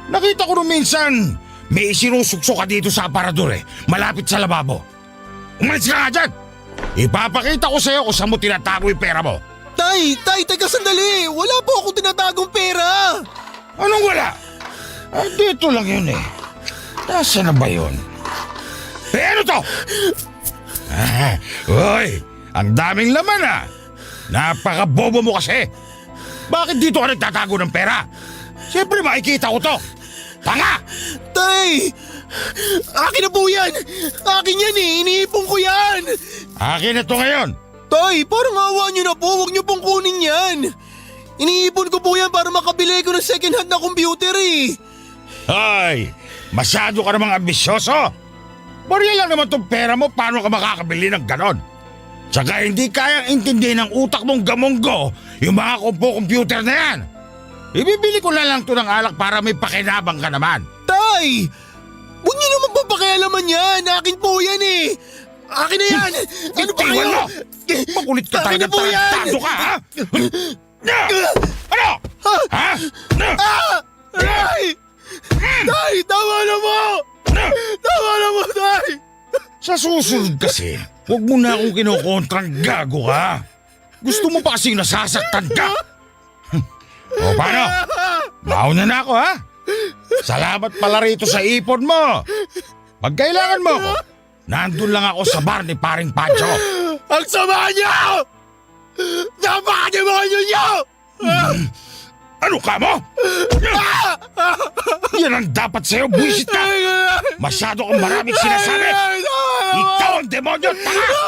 Nakita ko nung minsan may isinusuksok ka dito sa aparador malapit sa lababo. Umalis ka nga dyan! Ipapakita ko sa'yo kung saan mo tinatago yung pera mo. Tay, teka sandali. Wala po akong tinatagong pera. Anong wala? Dito lang yun Nasaan na ba yun? Ano to? Uy, ang daming laman Napakabobo mo kasi. Bakit dito ka nagtatago ng pera? Siyempre makikita ko to. Tanga! Tay! Akin na po yan! Akin yan iniipon ko yan! Akin na to ngayon. Tay, parang awa niyo na po, huwag niyo pong kunin yan. Iniipon ko po yan para makabili ko ng second hand na computer Hoy, masyado ka namang ambisyoso. Barya lang naman tong pera mo, paano ka makakabili ng ganon? Tsaka hindi kayang intindihin ng utak mong gamonggo yung mga computer na yan. Ibibili ko na lang to ng alak para may pakinabang ka naman. Tay! Huwag niyo naman papakialaman yan, akin po yan Akin na yan! Ano pa kayo? mo! Makulit ka Akin talaga, na po yan! tarantado ka, ha? Ano? Ha? Aray! Tay, tama na mo! Tama na mo, Tay! Sa susunod kasi, huwag mo na akong kinukontrang gago ka. Gusto mo pa kasing nasasaktan ka. O paano? Mauna na ako, ha? Salamat pala rito sa ipon mo. Pag kailangan mo ako, nandun lang ako sa bar ni Paring Pancho. Ang sama niyo! Napakademonyo niyo! Ano ka mo? Yan ang dapat sa'yo, buwisit ka! Masyado kang maraming sinasabi! Ikaw ang demonyo, tanga!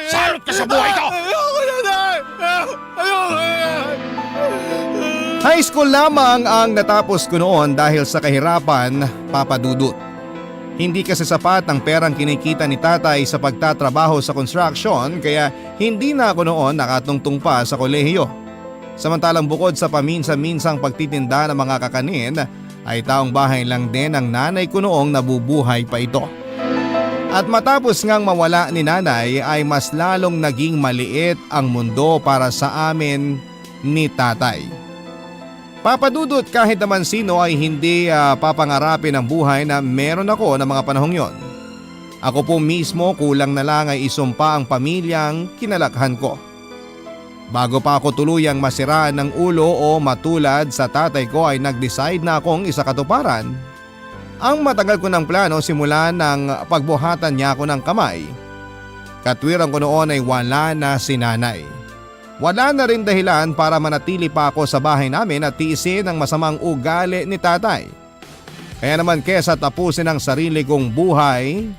Salot ka sa buhay ko! High school lamang ang natapos ko noon dahil sa kahirapan, Papadudot. Hindi kasi sapat ang perang kinikita ni tatay sa pagtatrabaho sa construction kaya hindi na ako noon nakatungtong pa sa kolehiyo. Samantalang bukod sa paminsan-minsang pagtitinda ng mga kakanin ay taong bahay lang din ang nanay ko noong nabubuhay pa ito. At matapos ngang mawala ni nanay ay mas lalong naging maliit ang mundo para sa amin ni tatay. Papadudot, kahit naman sino ay hindi papangarapin ang buhay na meron ako ng mga panahong yon. Ako po mismo kulang na lang ay isumpa ang pamilyang kinalakhan ko. Bago pa ako tuluyang masiraan ng ulo o matulad sa tatay ko ay nag-decide na akong isakatuparan ang matagal ko ng plano simula ng pagbuhatan niya ako ng kamay. Katwiran ko noon ay wala na si nanay. Wala na rin dahilan para manatili pa ako sa bahay namin at tiisin ang masamang ugali ni tatay. Kaya naman kesa tapusin ang sarili kong buhay,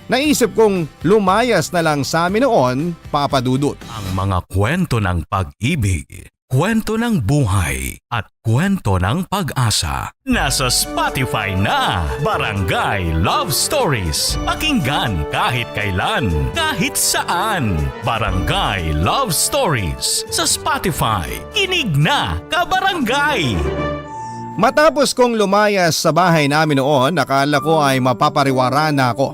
naisip kong lumayas na lang sa amin noon, Papa Dudut. Ang mga kwento ng pag-ibig, kwento ng buhay at kwento ng pag-asa. Nasa Spotify na, Barangay Love Stories. Pakinggan kahit kailan, kahit saan. Barangay Love Stories sa Spotify. Kinig na, kabarangay! Matapos kong lumayas sa bahay namin noon, akala ko ay mapapariwara na ako.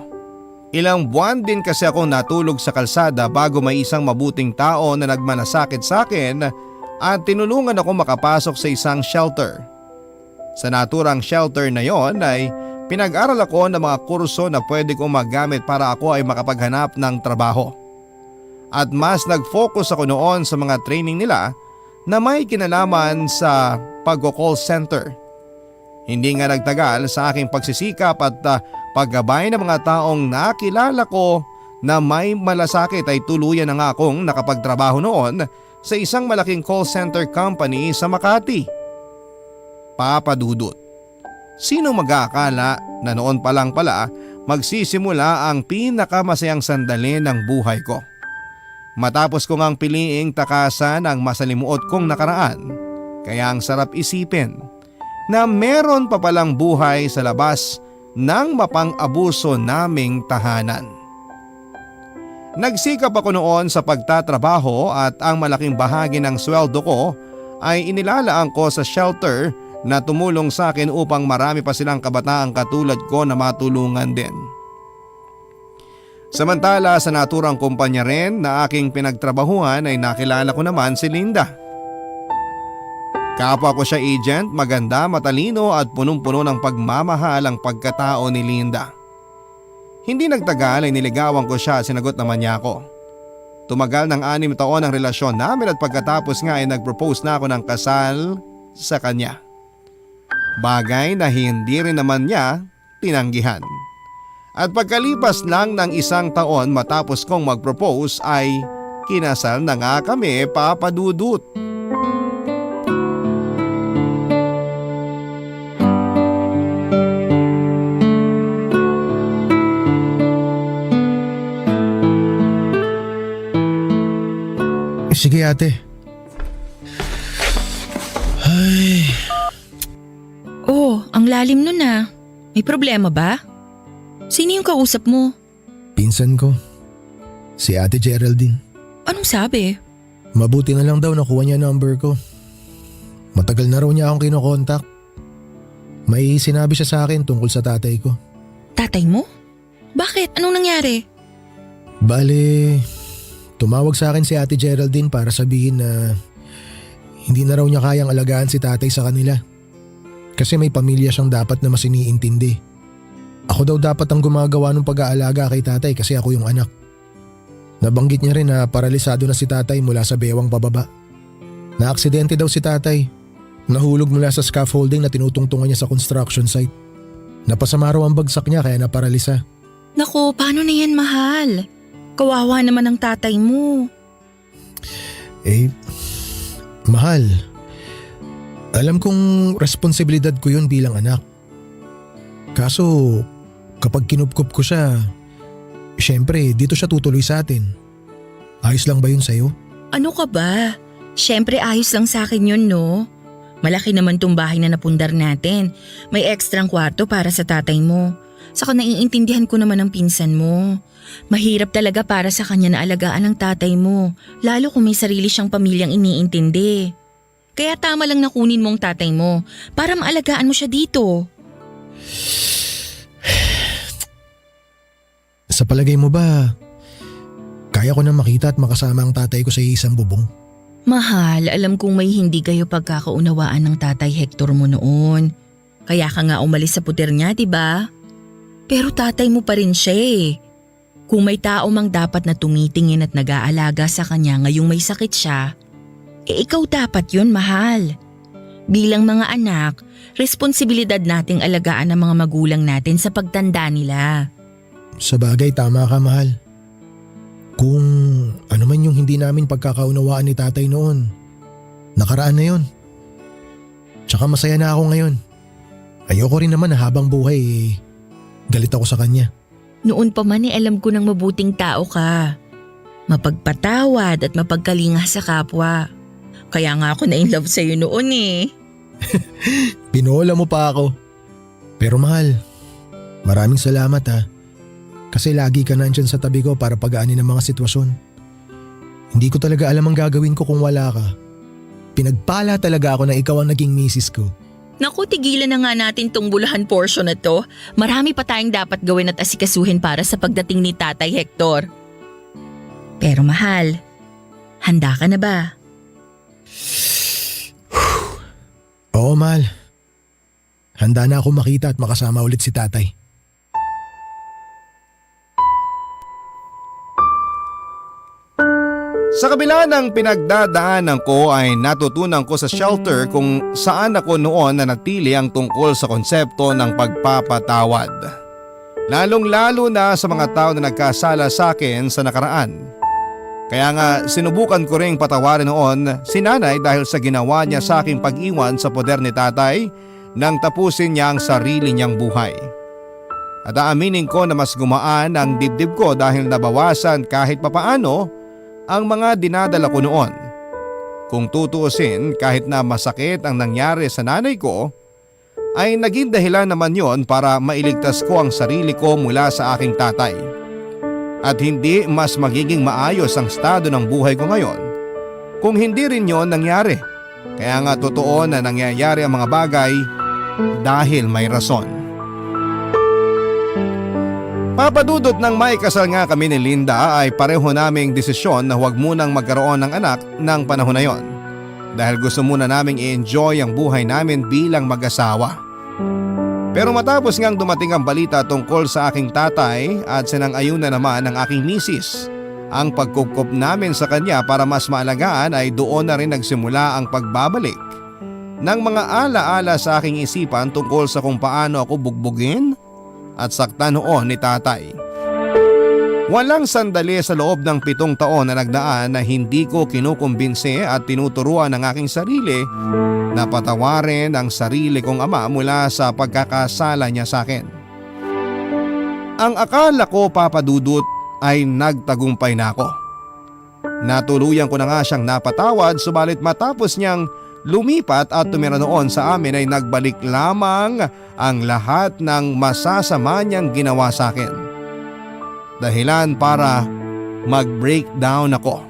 Ilang buwan din kasi akong natulog sa kalsada bago may isang mabuting tao na nagmanasakit sa akin at tinulungan ako makapasok sa isang shelter. Sa naturang shelter na yon ay pinag-aral ako ng mga kurso na pwede kong magamit para ako ay makapaghanap ng trabaho. At mas nag-focus ako noon sa mga training nila na may kinalaman sa pag-call center. Hindi nga nagtagal sa aking pagsisikap at paggabay ng mga taong nakilala ko na may malasakit ay tuluyan na nga akong nakapagtrabaho noon sa isang malaking call center company sa Makati. Papa Dudut, sino mag-aakala na noon pa lang pala magsisimula ang pinakamasayang sandali ng buhay ko? Matapos ko ngang piliing takasan ang masalimuot kong nakaraan, kaya ang sarap isipin na meron pa palang buhay sa labas ng mapang-abuso naming tahanan. Nagsikap ako noon sa pagtatrabaho at ang malaking bahagi ng sweldo ko ay inilalaan ko sa shelter na tumulong sa akin upang marami pa silang kabataang katulad ko na matulungan din. Samantala sa naturang kumpanya rin na aking pinagtrabahuhan ay nakilala ko naman si Linda. Kapwa ko siya agent, maganda, matalino at punong-puno ng pagmamahal ang pagkatao ni Linda. Hindi nagtagal ay niligawan ko siya at sinagot naman niya ako. Tumagal ng 6 taon ang relasyon namin at pagkatapos nga ay nag-propose na ako ng kasal sa kanya. Bagay na hindi rin naman niya tinanggihan. At pagkalipas lang ng 1 taon matapos kong mag-propose ay kinasal na nga kami, Papa Dudut. Sige ate. Ay, Oh, ang lalim nun ah. May problema ba? Sino yung kausap mo? pinsan ko. Si Ate Geraldine. Anong sabi? Mabuti na lang daw nakuha niya number ko. Matagal na raw niya akong kinokontak. May sinabi siya sa akin tungkol sa tatay ko. Tatay mo? Bakit? Anong nangyari? Bale, tumawag sa akin si Ate Geraldine para sabihin na hindi na raw niya kayang alagaan si tatay sa kanila. Kasi may pamilya siyang dapat na mas iniintindi. Ako daw dapat ang gumagawa ng pag-aalaga kay tatay kasi ako yung anak. Nabanggit niya rin na paralisado na si tatay mula sa bewang pababa. Na-aksidente daw si tatay. Nahulog mula sa scaffolding na tinutungtungan niya sa construction site. Napasama raw ang bagsak niya kaya naparalisa. Naku, paano na yan, mahal? Kawawa naman ang tatay mo. Mahal. Alam kong responsibilidad ko yun bilang anak. Kaso kapag kinupkup ko siya, syempre dito siya tutuloy sa atin. Ayos lang ba yun sa'yo? Ano ka ba? Siyempre ayos lang sa akin yun, no? Malaki naman tong bahay na napundar natin. May ekstrang kwarto para sa tatay mo. Saka naiintindihan ko naman ang pinsan mo. Mahirap talaga para sa kanya na alagaan ang tatay mo, lalo kung may sarili siyang pamilyang iniintindi. Kaya tama lang na kunin mo ang tatay mo para maalagaan mo siya dito. Sa palagay mo ba, kaya ko na makita at makasama ang tatay ko sa isang bubong? Mahal, alam kong may hindi kayo pagkakaunawaan ng tatay Hector mo noon. Kaya ka nga umalis sa puter niya, diba? Pero tatay mo pa rin siya eh. Kung may tao mang dapat na tumitingin at nag-aalaga sa kanya ngayong may sakit siya, ikaw dapat yun, mahal. Bilang mga anak, responsibilidad nating alagaan ang mga magulang natin sa pagtanda nila. Sa bagay, tama ka, mahal. Kung ano man yung hindi namin pagkakaunawaan ni tatay noon, nakaraan na yun. Tsaka masaya na ako ngayon. Ayoko rin naman na habang buhay galit ako sa kanya. Noon pa man alam ko ng mabuting tao ka. Mapagpatawad at mapagkalinga sa kapwa. Kaya nga ako na-inlove sa'yo noon eh. Pinola mo pa ako. Pero mahal, maraming salamat ha. Kasi lagi ka nandyan sa tabi ko para pagaanin ang mga sitwasyon. Hindi ko talaga alam ang gagawin ko kung wala ka. Pinagpala talaga ako na ikaw ang naging misis ko. Naku, tigilan na nga natin tong bulahan portion na to. Marami pa tayong dapat gawin at asikasuhin para sa pagdating ni Tatay Hector. Pero mahal, handa ka na ba? Oo, mahal. Handa na ako makita at makasama ulit si tatay. Sa kabila ng pinagdadaanan ko ay natutunan ko sa shelter kung saan ako noon nanatili ang tungkol sa konsepto ng pagpapatawad. Lalong-lalo na sa mga tao na nagkasala sa akin sa nakaraan. Kaya nga sinubukan ko ring patawarin noon si nanay dahil sa ginawa niya sa aking pag-iwan sa poder ni tatay nang tapusin niya ang sarili niyang buhay. At aaminin ko na mas gumaan ang dibdib ko dahil nabawasan kahit papaano ang mga dinadala ko noon. Kung tutuusin, kahit na masakit ang nangyari sa nanay ko, ay naging dahilan naman yon para mailigtas ko ang sarili ko mula sa aking tatay. At hindi mas magiging maayos ang estado ng buhay ko ngayon kung hindi rin yon nangyari. Kaya nga totoo na nangyayari ang mga bagay dahil may rason. Papadudot ng may kasal nga kami ni Linda ay pareho naming desisyon na huwag munang magkaroon ng anak ng panahon na yon. Dahil gusto muna naming i-enjoy ang buhay namin bilang mag-asawa. Pero matapos ngang dumating ang balita tungkol sa aking tatay at sinang-ayun na naman ng aking misis, ang pagkukup namin sa kanya para mas maalagaan ay doon na rin nagsimula ang pagbabalik ng mga alaala sa aking isipan tungkol sa kung paano ako bugbugin at saktan noon ni tatay. Walang sandali sa loob ng 7 taon na nagdaan na hindi ko kinukumbinse at tinuturuan ng aking sarili na patawarin ang sarili kong ama mula sa pagkakasala niya sa akin. Ang akala ko, papadudot, ay nagtagumpay na ako. Natuluyan ko na nga siyang napatawad, subalit matapos niyang lumipat at tumira noon sa amin ay nagbalik lamang ang lahat ng masasama niyang ginawa sa akin. Dahilan para mag-breakdown ako.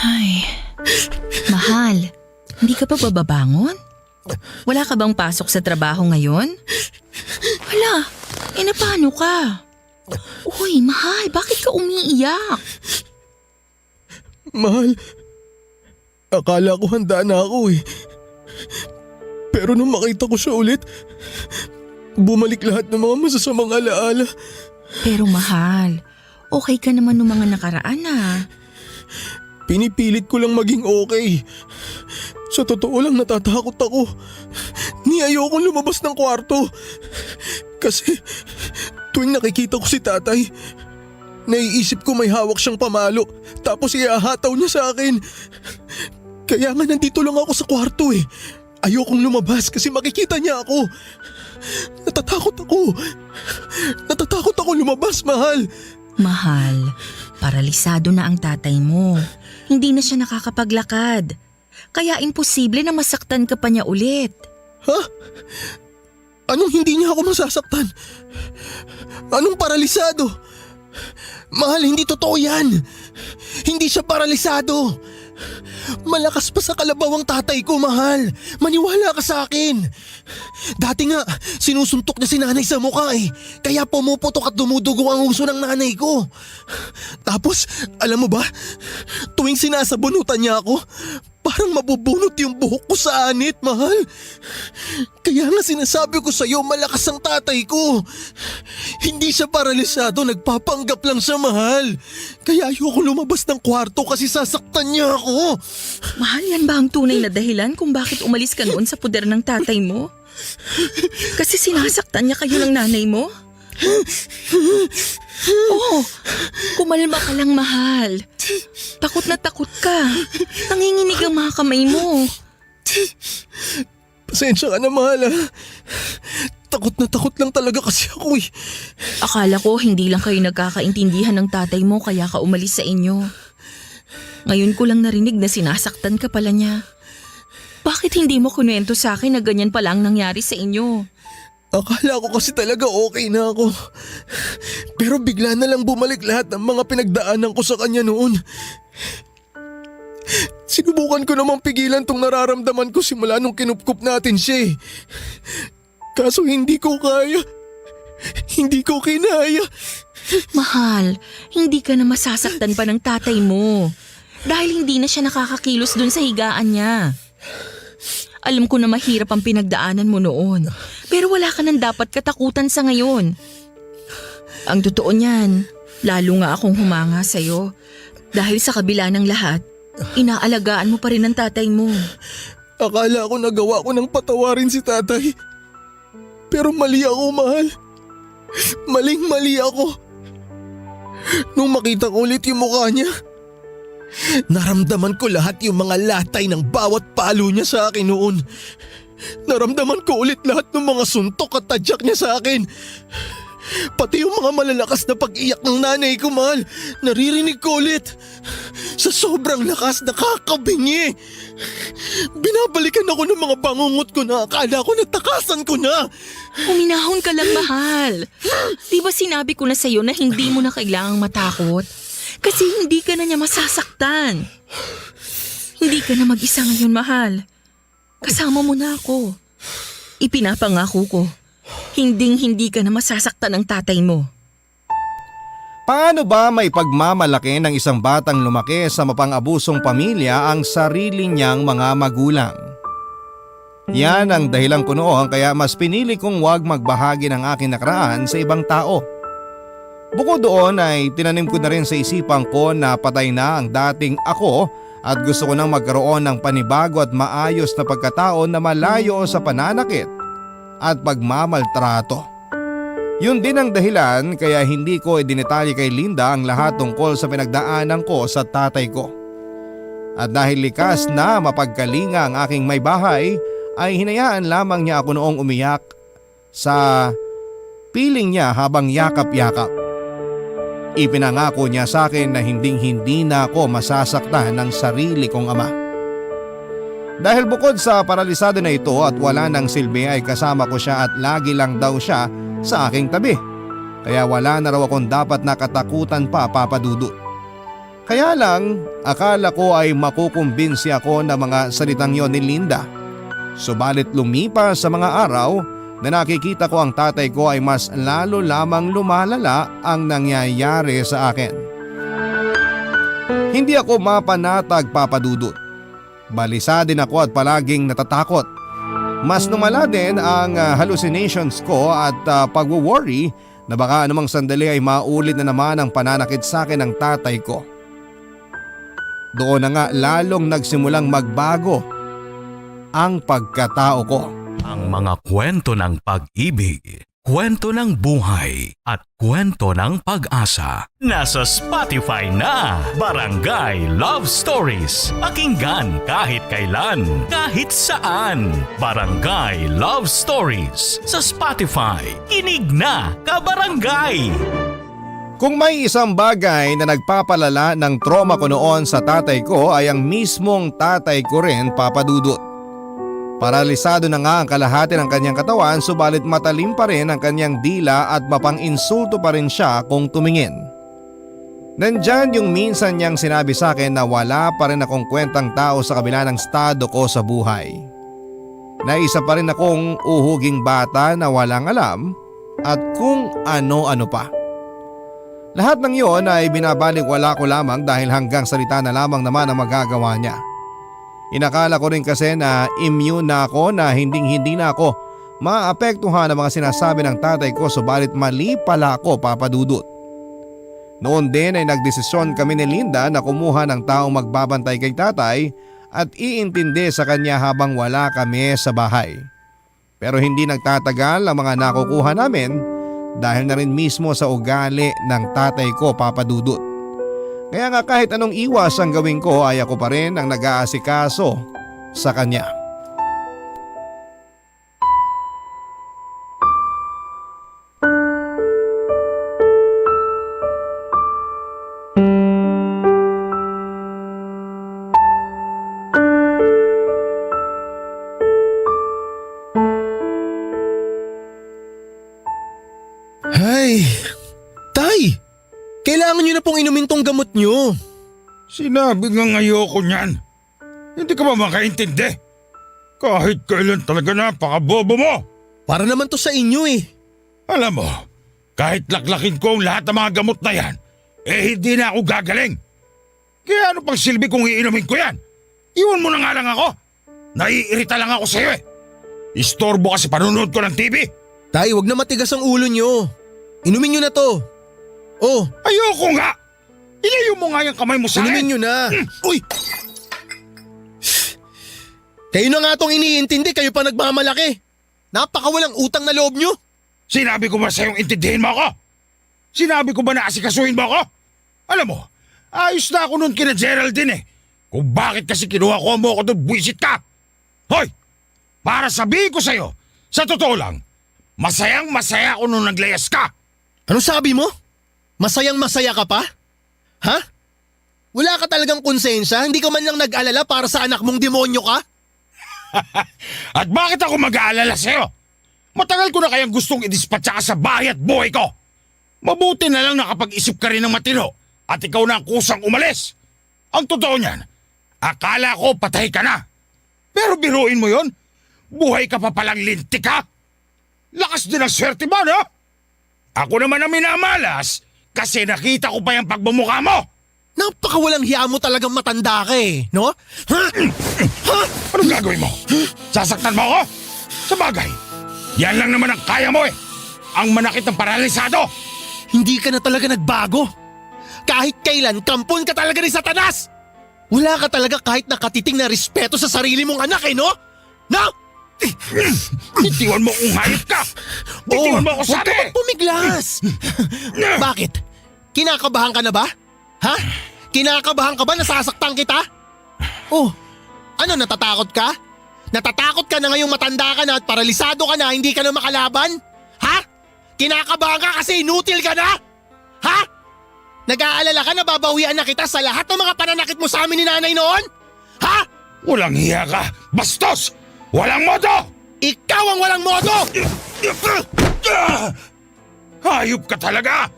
Ay, mahal, hindi ka pa bababangon? Wala ka bang pasok sa trabaho ngayon? Wala, na paano ka? Uy, mahal, bakit ka umiiyak? Mahal, akala ko handa na ako eh. Pero nung makita ko siya ulit, bumalik lahat ng mga masasamang alaala. Pero mahal, okay ka naman nung mga nakaraan ah. Pinipilit ko lang maging okay. Sa totoo lang natatakot ako. Ni ayokong lumabas ng kwarto. Kasi tuwing nakikita ko si tatay, naiisip ko may hawak siyang pamalo tapos iahataw niya sa akin. Kaya nga nandito lang ako sa kwarto eh. Ayokong lumabas kasi makikita niya ako. Natatakot ako. Natatakot ako lumabas, mahal. Mahal, paralisado na ang tatay mo. Hindi na siya nakakapaglakad. Kaya imposible na masaktan ka pa niya ulit. Ha? Anong hindi niya ako masasaktan? Anong paralisado? Mahal, hindi totoo yan. Hindi siya paralisado. Malakas pa sa kalabaw ang tatay ko, mahal. Maniwala ka sa akin. Dati nga, sinusuntok niya si nanay sa mukha eh. Kaya pumuputok at dumudugo ang uso ng nanay ko. Tapos, alam mo ba, tuwing sinasabunutan niya ako, Parang mabubunot yung buhok ko sa anit, mahal. Kaya nga sinasabi ko sa'yo, malakas ang tatay ko. Hindi siya paralisado, nagpapanggap lang siya, mahal. Kaya ayoko lumabas ng kwarto kasi sasaktan niya ako. Mahal, yan ba ang tunay na dahilan kung bakit umalis ka noon sa puder ng tatay mo? Kasi sinasaktan niya kayo ng nanay mo? Oh, kumalma ka lang, mahal. Takot na takot ka. Nanginginig ang mga kamay mo. Pasensya ka na, mahal. Takot na takot lang talaga kasi ako eh. Akala ko hindi lang kayo nagkakaintindihan ng tatay mo kaya ka umalis sa inyo. Ngayon ko lang narinig na sinasaktan ka pala niya. Bakit hindi mo kunwento sa akin na ganyan pala ang nangyari sa inyo? Akala ko kasi talaga okay na ako. Pero bigla na lang bumalik lahat ng mga pinagdaanan ko sa kanya noon. Sinubukan ko namang pigilan tong nararamdaman ko simula nung kinupkup natin siya eh. Kaso hindi ko kaya. Hindi ko kinaya. Mahal, hindi ka na masasaktan pa ng tatay mo. Dahil hindi na siya nakakakilos dun sa higaan niya. Alam ko na mahirap ang pinagdaanan mo noon. Pero wala ka nang dapat katakutan sa ngayon. Ang totoo niyan, lalo nga akong humanga sa'yo. Dahil sa kabila ng lahat, inaalagaan mo pa rin ang tatay mo. Akala ko nagawa ko ng patawarin si tatay. Pero mali ako, mahal. Maling-mali ako. Nung makita ko ulit yung mukha niya, naramdaman ko lahat yung mga latay ng bawat palo niya sa akin noon. Naramdaman ko ulit lahat ng mga suntok at tadyak niya sa akin. Pati yung mga malalakas na pag-iyak ng nanay ko, mahal. Naririnig ko ulit. Sa sobrang lakas, nakakabingi. Binabalikan ako ng mga bangungot ko na akala ko natakasan ko na. Uminahon ka lang, mahal. Di ba sinabi ko na sa'yo na hindi mo na kailangang matakot? Kasi hindi ka na niya masasaktan. Hindi ka na mag-isa ngayon, mahal. Kasama mo na ako. Ipinapangako ko, hinding-hindi ka na masasaktan ng tatay mo. Paano ba may pagmamalaki ng isang batang lumaki sa mapang-abusong pamilya ang sarili niyang mga magulang? Yan ang dahilan ko noon kaya mas pinili kong huwag magbahagi ng aking nakaraan sa ibang tao. Bukod doon ay tinanim ko na rin sa isipan ko na patay na ang dating ako at gusto ko nang magkaroon ng panibago at maayos na pagkatao na malayo sa pananakit at pagmamaltrato. Yun din ang dahilan kaya hindi ko idinitalye kay Linda ang lahat tungkol sa pinagdaanan ko sa tatay ko. At dahil likas na mapagkalinga ang aking may bahay, ay hinayaan lamang niya ako noong umiyak sa piling niya habang yakap-yakap. Ipinangako niya sa akin na hinding-hindi na ako masasaktan ng sarili kong ama. Dahil bukod sa paralisado na ito at wala ng silbi ay kasama ko siya at lagi lang daw siya sa aking tabi. Kaya wala na raw akong dapat nakatakutan pa, Papa Dudut. Kaya lang, akala ko ay makukumbinsi ako ng mga salitang yon ni Linda. Subalit lumipas sa mga araw na nakikita ko ang tatay ko ay mas lalo lamang lumalala ang nangyayari sa akin. Hindi ako mapanatag, Papa Dudut. Balisa din ako at palaging natatakot. Mas lumala din ang hallucinations ko at pag-worry na baka anumang sandali ay maulit na naman ang pananakit sa akin ng tatay ko. Doon na nga lalong nagsimulang magbago ang pagkatao ko. Ang mga kwento ng pag-ibig, kwento ng buhay at kwento ng pag-asa. Nasa Spotify na, Barangay Love Stories. Pakinggan kahit kailan, kahit saan. Barangay Love Stories sa Spotify. Kinig na, kabarangay! Kung may isang bagay na nagpapalala ng trauma ko noon sa tatay ko ay ang mismong tatay ko rin, Papa Dudut. Paralisado na nga ang kalahati ng kanyang katawan subalit matalim pa rin ang kanyang dila at mapang-insulto pa rin siya kung tumingin. Nandyan yung minsan niyang sinabi sa akin na wala pa rin akong kwentang tao sa kabila ng estado ko sa buhay. Na isa pa rin akong uhuging bata na walang alam at kung ano-ano pa. Lahat ng iyon ay binabalik wala ko lamang dahil hanggang salita na lamang naman ang magagawa niya. Inakala ko rin kasi na immune na ako, na hindi na ako maapektuhan ng mga sinasabi ng tatay ko, subalit mali pala ako, Papa Dudut. Noon din ay nagdesisyon kami ni Linda na kumuha ng taong magbabantay kay tatay at iintindi sa kanya habang wala kami sa bahay. Pero hindi nagtatagal ang mga nakukuha namin dahil na rin mismo sa ugali ng tatay ko, Papa Dudut. Kaya nga kahit anong iwas ang gawin ko ay ako pa rin ang nag-aasikaso sa kanya. Ay, Tay! Kailangan nyo na pong inumin tong gamot nyo. Sinabi nga ayoko niyan. Hindi ka ba makaintindi? Kahit kailan talaga napakabobo mo. Para naman to sa inyo eh. Alam mo, kahit laklakin ko ang lahat ng mga gamot na yan, hindi na ako gagaling. Kaya ano pang silbi kung iinumin ko yan? Iwan mo na nga lang ako. Naiirita lang ako sa'yo eh. Istorbo kasi panunood ko ng TV. Tay, wag na matigas ang ulo nyo. Inumin nyo na to. Oh, Ayoko nga! Ilayo mo nga yung kamay mo sa inumin akin. nyo na. Uy! Kayo na nga tong iniintindi, kayo pa nagmamalaki. Napakawalang utang na loob nyo. Sinabi ko ba sa'yong intindihin mo ako? Sinabi ko ba na asikasuhin mo ako? Alam mo, ayos na ako nun kina Geraldine eh. Kung bakit kasi kinuha ko mo ako doon, buwisit ka. Hoy! Para sabihin ko sa'yo, sa totoo lang, masayang masaya ako nung naglayas ka. Ano sabi mo? Masayang masaya ka pa? Ha? Wala ka talagang konsensya? Hindi ka man lang nag-alala para sa anak mong demonyo ka? At bakit ako mag-aalala sa'yo? Matagal ko na kayang gustong idispatsa ka sa bahay at buhay ko. Mabuti na lang nakapag-isip ka rin ng matino at ikaw na ang kusang umalis. Ang totoo niyan, akala ko patay ka na. Pero biruin mo yon, buhay ka pa palang lintik ka. Lakas din ang swerte mo, no? Ako naman ang minamalas kasi nakita ko pa yung pagmumukha mo. Napakawalang hiya mo talagang matanda ka eh, no? Ha? Ha? Anong gagawin mo? Sasaktan mo ako? Sa bagay, yan lang naman ang kaya mo eh. Ang manakit ng paralisado. Hindi ka na talaga nagbago. Kahit kailan, kampon ka talaga ni Satanas. Wala ka talaga kahit nakatiting na respeto sa sarili mong anak eh, no? No? Bitiwan mo kung hayop ka! Bitiwan mo ako huwag sabi! ka magpumiglas. Bakit? Kinakabahan ka na ba? Ha? Kinakabahan ka ba na sasaktan kita? Oh, ano natatakot ka? Natatakot ka na ngayong matanda ka na at paralisado ka na hindi ka na makalaban? Ha? Kinakabahan ka kasi inutil ka na? Ha? Nag-aalala ka na babawian na kita sa lahat ng mga pananakit mo sa amin ni nanay noon? Ha? Walang hiya ka! Bastos! Walang modo! Ikaw ang walang modo! Hayop ka talaga!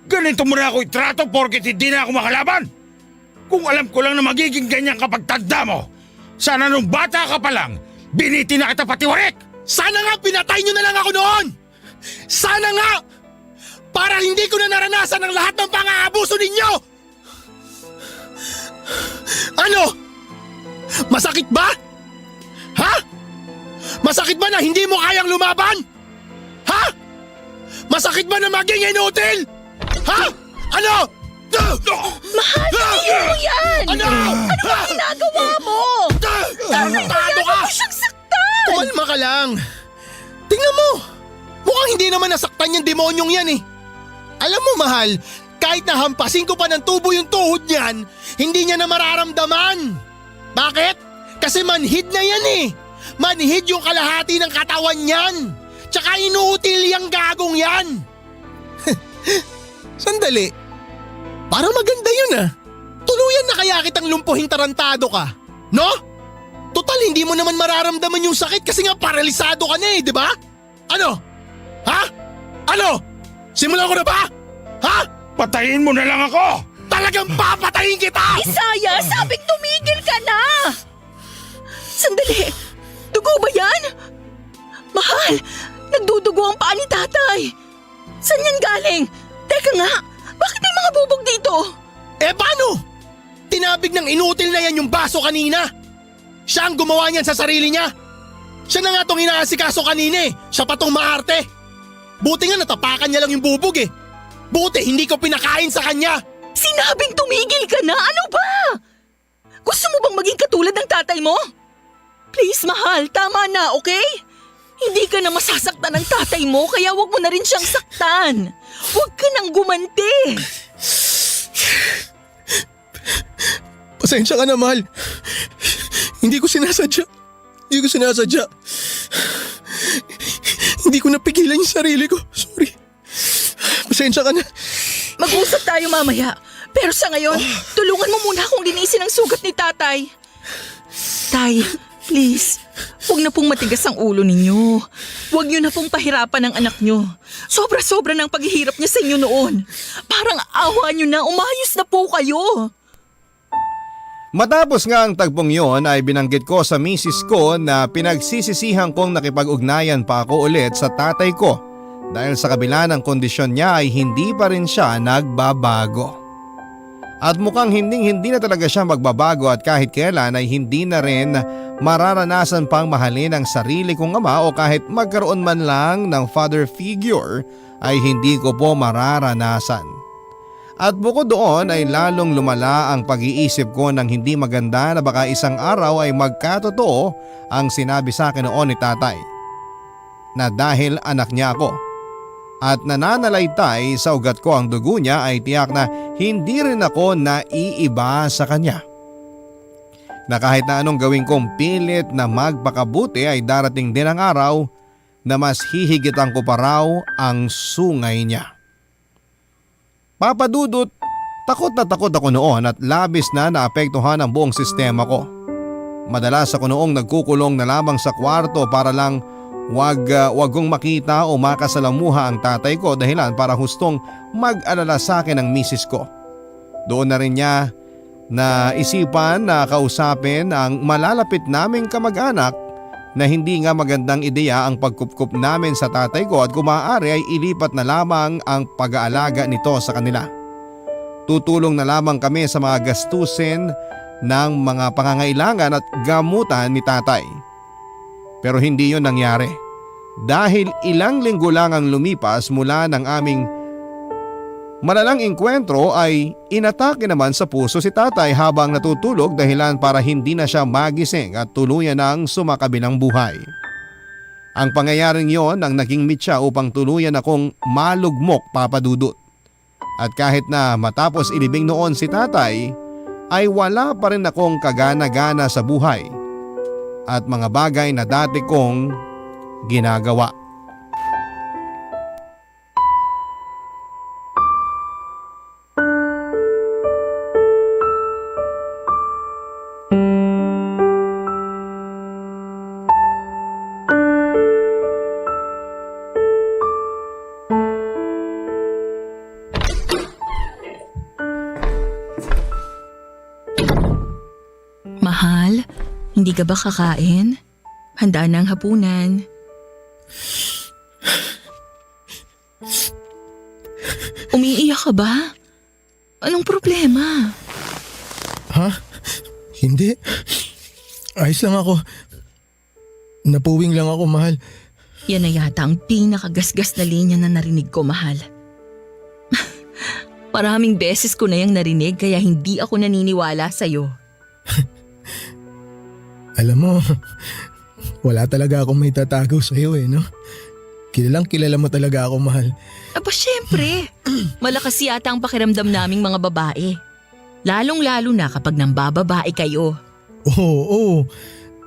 Ganito mo na ako itrato porket hindi na ako makalaban! Kung alam ko lang na magiging ganyan kapag tanda mo, sana nung bata ka pa lang, biniti na kita patiwarik! Sana nga pinatay nyo na lang ako noon! Sana nga! Para hindi ko na naranasan ang lahat ng pang-aabuso ninyo! Ano? Masakit ba? Ha? Masakit ba na hindi mo kayang lumaban? Ha? Masakit ba na maging inutil? Ha? Ano? Mahal, tingin mo yan! Ano? Ano ang ginagawa mo? Tarantado ka! Huwag siyang saktan! Kumalma ka lang. Tingnan mo. Mukhang hindi naman nasaktan yung demonyong yan eh. Alam mo mahal, kahit nahampasin ko pa ng tubo yung tuhod niyan, hindi niya na mararamdaman. Bakit? Kasi manhid na yan eh. Manhid yung kalahati ng katawan niyan. Tsaka inuutil yung gagong yan. Sandali. Parang maganda yun ah. Tuluyan na kaya kitang lumpuhing tarantado ka. No? Total hindi mo naman mararamdaman yung sakit kasi nga paralisado ka na eh, di ba? Ano? Ha? Ano? Simulan ko na ba? Ha? Patayin mo na lang ako! Talagang papatayin kita! Isaya, sabing tumigil ka na! Sandali! Dugo ba yan? Mahal, nagdudugo ang paa ni tatay. Saan yan galing? Teka nga, bakit may mga bubog dito? Eh paano? Tinabig ng inutil na yan yung baso kanina. Siya ang gumawa niyan sa sarili niya. Siya na nga itong inaasikaso kanina eh. Siya pa tong maarte. Buti nga natapakan niya lang yung bubog eh. Buti hindi ko pinakain sa kanya. Sinabing tumigil ka na! Ano ba? Gusto mo bang maging katulad ng tatay mo? Please, mahal, tama na, okay? Hindi ka na masasaktan ng tatay mo, kaya wag mo na rin siyang saktan. Huwag ka nang gumanti. Pasensya ka na, mahal. Hindi ko sinasadya. Hindi ko napigilan yung sarili ko. Sorry. Pasensya ka na. Mag-usap tayo mamaya. Pero sa ngayon, tulungan mo muna akong linisin ang sugat ni tatay. Tay, please, huwag na pong matigas ang ulo ninyo. Huwag niyo na pong pahirapan ang anak niyo. Sobra-sobra ng paghihirap niya sa inyo noon. Parang awa niyo na, umayos na po kayo. Matapos nga ang tagpong yon ay binanggit ko sa misis ko na pinagsisisihan kong nakipag-ugnayan pa ako ulit sa tatay ko dahil sa kabila ng kondisyon niya ay hindi pa rin siya nagbabago. At mukhang hindi na talaga siya magbabago at kahit kailan ay hindi na rin mararanasan pang mahalin ang sarili kong ama o kahit magkaroon man lang ng father figure ay hindi ko po mararanasan. At bukod doon ay lalong lumala ang pag-iisip ko ng hindi maganda na baka isang araw ay magkatotoo ang sinabi sa akin noon ni tatay. Na dahil anak niya ako at nananalaytay sa ugat ko ang dugo niya ay tiyak na hindi rin ako naiiba sa kanya. Na kahit na anong gawin kong pilit na magpakabuti ay darating din ang araw na mas hihigitan ko pa raw ang sungay niya. Papadudot, takot na takot ako noon at labis na naapektuhan ang buong sistema ko. Madalas ako noong nagkukulong na lamang sa kwarto para lang wag kong makita o makasalamuha ang tatay ko dahilan para hustong mag-alala sa akin ang misis ko. Doon na rin niya na isipan na kausapin ang malalapit naming kamag-anak na hindi nga magandang ideya ang pagkupkup namin sa tatay ko at kung maaari ay ilipat na lamang ang pag-aalaga nito sa kanila. Tutulong na lamang kami sa mga gastusin ng mga pangangailangan at gamutan ni tatay. Pero hindi yon nangyari dahil ilang linggo lang ang lumipas mula ng aming malalang engkwentro ay inatake naman sa puso si tatay habang natutulog dahilan para hindi na siya magising at tuluyan ng sumakabilang buhay. Ang pangyayaring yon ang naging mitya upang tuluyan akong malugmok, papadudot. At kahit na matapos ilibing noon si tatay ay wala pa rin akong kagana-gana sa buhay at mga bagay na dati kong ginagawa. Mahal, hindi ka ba kakain? Handa na ang hapunan. Umiiyak ka ba? Anong problema? Ha? Hindi. Ayos lang ako. Napuwing lang ako, mahal. Yan na yata ang pinakagasgas na linya na narinig ko, mahal. Maraming beses ko na yung narinig kaya hindi ako naniniwala sa'yo. Alam mo, wala talaga akong may tatago sa'yo no? Kilalang kilala mo talaga ako, mahal. Aba syempre, malakas yata ang pakiramdam naming mga babae. Lalong-lalo na kapag nambababae kayo. Oo.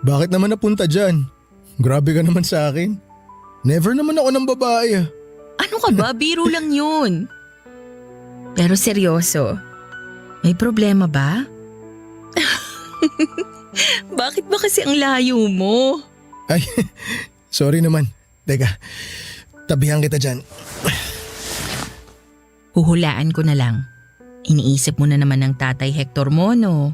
Bakit naman napunta dyan? Grabe ka naman sa akin. Never naman ako ng babae. Ano ka ba? Biro lang yun. Pero seryoso, may problema ba? Bakit ba kasi ang layo mo? Ay, sorry naman. Teka, tabihan kita dyan. Huhulaan ko na lang. Iniisip mo na naman ng tatay Hector mo, no?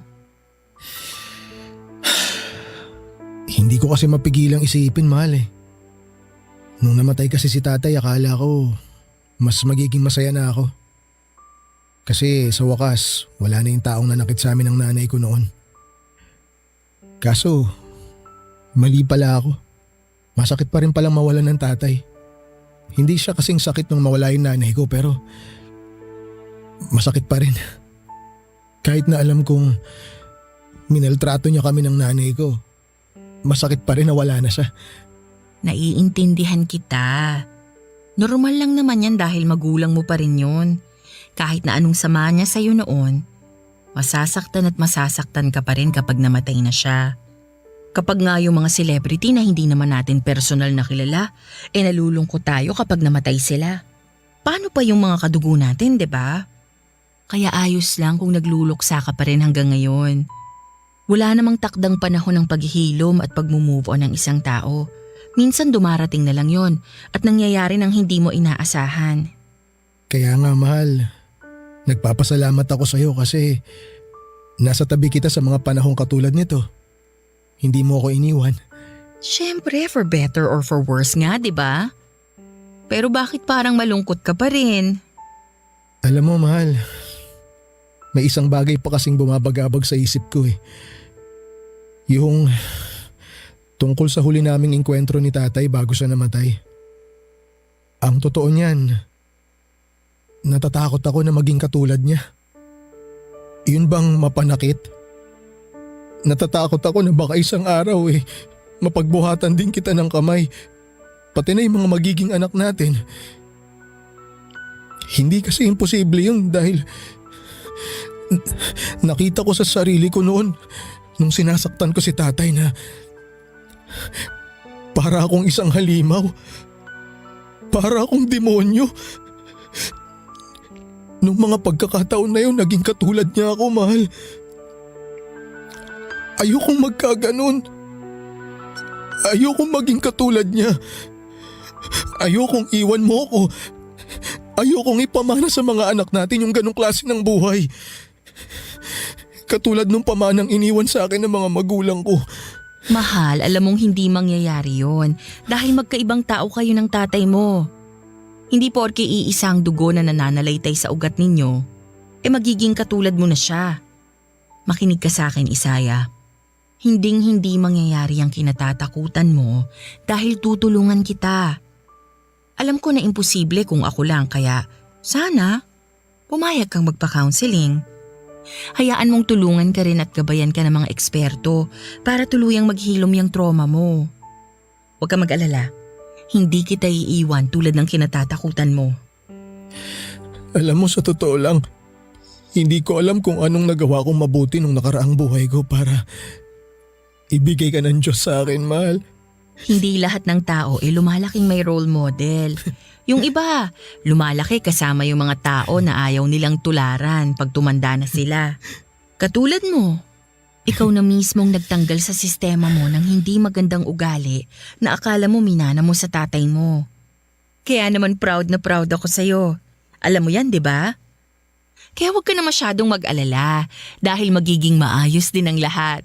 Hindi ko kasi mapigilang isipin, mahal Nung namatay kasi si tatay, akala ko mas magiging masaya na ako. Kasi sa wakas, wala na yung taong nanakit sa amin ng nanay ko noon. Kaso, mali pala ako. Masakit pa rin palang mawalan ng tatay. Hindi siya kasing sakit nung mawala yung nanay ko pero masakit pa rin. Kahit na alam kong minaltrato niya kami ng nanay ko, masakit pa rin na wala na siya. Naiintindihan kita. Normal lang naman yan dahil magulang mo pa rin yun. Kahit na anong sama niya sa'yo noon, masasaktan at masasaktan ka pa rin kapag namatay na siya. Kapag nga yung mga celebrity na hindi naman natin personal na kilala, nalulungkot tayo kapag namatay sila. Paano pa yung mga kadugo natin, 'di ba? Kaya ayos lang kung nagluluksa ka pa rin hanggang ngayon. Wala namang takdang panahon ng paghihilom at pagmumove on ng isang tao. Minsan dumarating na lang yon at nangyayari ng hindi mo inaasahan. Kaya nga mahal, nagpapasalamat ako sa'yo kasi nasa tabi kita sa mga panahong katulad nito. Hindi mo ako iniwan. Siyempre, for better or for worse nga, di ba? Pero bakit parang malungkot ka pa rin? Alam mo mahal, may isang bagay pa kasing bumabagabag sa isip ko eh. Yung tungkol sa huli naming engkwentro ni tatay bago siya namatay. Ang totoo niyan, natatakot ako na maging katulad niya. Yun bang mapanakit? Natatakot ako na baka isang araw mapagbuhatan din kita ng kamay, pati na yung mga magiging anak natin. Hindi kasi imposible yun dahil nakita ko sa sarili ko noon nung sinasaktan ko si tatay na para akong isang halimaw, para akong demonyo. Nung mga pagkakataon na yun, naging katulad niya ako, mahal. Ayokong magkaganon. Ayokong maging katulad niya. Ayokong iwan mo ko. Ayokong ipamana sa mga anak natin yung ganong klase ng buhay. Katulad nung pamanang iniwan sa akin ng mga magulang ko. Mahal, alam mong hindi mangyayari yon dahil magkaibang tao kayo ng tatay mo. Hindi porke iisang dugo na nananalaytay sa ugat ninyo, magiging katulad mo na siya. Makinig ka sa akin, Isaya. Hinding-hindi mangyayari ang kinatatakutan mo dahil tutulungan kita. Alam ko na imposible kung ako lang kaya sana pumayag kang magpa-counseling. Hayaan mong tulungan ka rin at gabayan ka ng mga eksperto para tuluyang maghilom yung trauma mo. Huwag ka mag-alala. Hindi kita iiwan tulad ng kinatatakutan mo. Alam mo, sa totoo lang, hindi ko alam kung anong nagawa kong mabuti nung nakaraang buhay ko para ibigay ka ng Diyos sa akin, mahal. Hindi lahat ng tao lumalaking may role model. Yung iba, lumalaki kasama yung mga tao na ayaw nilang tularan pag tumanda na sila. Katulad mo, ikaw na mismong nagtanggal sa sistema mo ng hindi magandang ugali na akala mo minana mo sa tatay mo. Kaya naman proud na proud ako sa'yo. Alam mo yan, di ba? Kaya huwag ka na masyadong mag-alala dahil magiging maayos din ang lahat.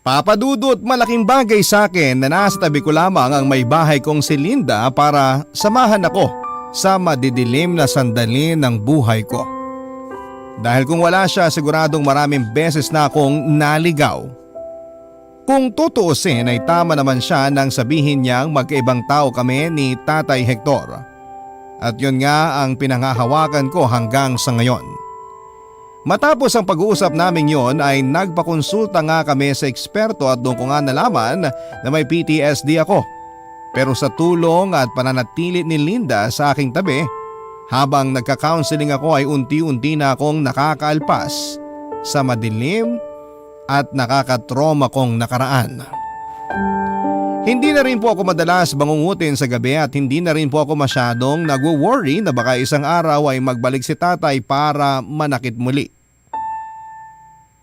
Papadudot, malaking bagay sa akin na nasa tabi ko lamang ang may bahay kong si Linda para samahan ako sa madidilim na sandali ng buhay ko. Dahil kung wala siya, siguradong maraming beses na akong naligaw. Kung tutuusin ay tama naman siya nang sabihin niyang magkaibang tao kami ni Tatay Hector. At yun nga ang pinanghahawakan ko hanggang sa ngayon. Matapos ang pag-uusap namin yon ay nagpakonsulta nga kami sa eksperto at doon ko nga nalaman na may PTSD ako. Pero sa tulong at pananatili ni Linda sa aking tabi, habang nagka-counseling ako ay unti-unti na akong nakakaalpas sa madilim at nakakatroma kong nakaraan. Hindi na rin po ako madalas bangungutin sa gabi at hindi na rin po ako masyadong nagwo-worry na baka isang araw ay magbalik si tatay para manakit muli.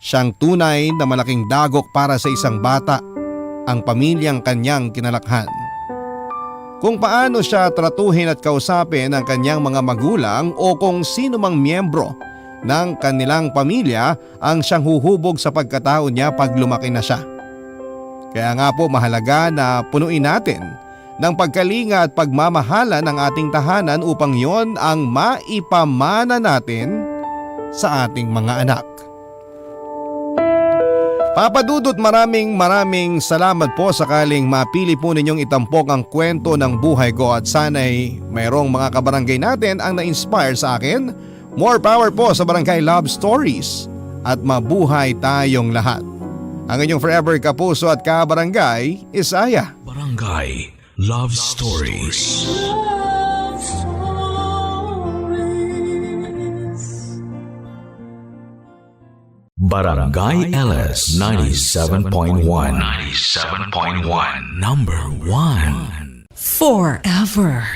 Siyang tunay na malaking dagok para sa isang bata, ang pamilyang kanyang kinalakhan. Kung paano siya tratuhin at kausapin ang kanyang mga magulang o kung sino mang miyembro ng kanilang pamilya ang siyang huhubog sa pagkatao niya pag lumaki na siya. Kaya nga po mahalaga na punuin natin ng pagkalinga at pagmamahala ng ating tahanan upang yon ang maipamana natin sa ating mga anak. Papa Dudut, maraming salamat po sakaling mapili po ninyong itampok ang kwento ng buhay ko at sana'y mayroong mga kabarangay natin ang na-inspire sa akin. More power po sa Barangay Love Stories at mabuhay tayong lahat. Ang inyong forever kapuso at kabarangay, Isaya. Barangay Love Stories. Love stories. Barangay LS 97.1. 97.1. Number 1. Forever.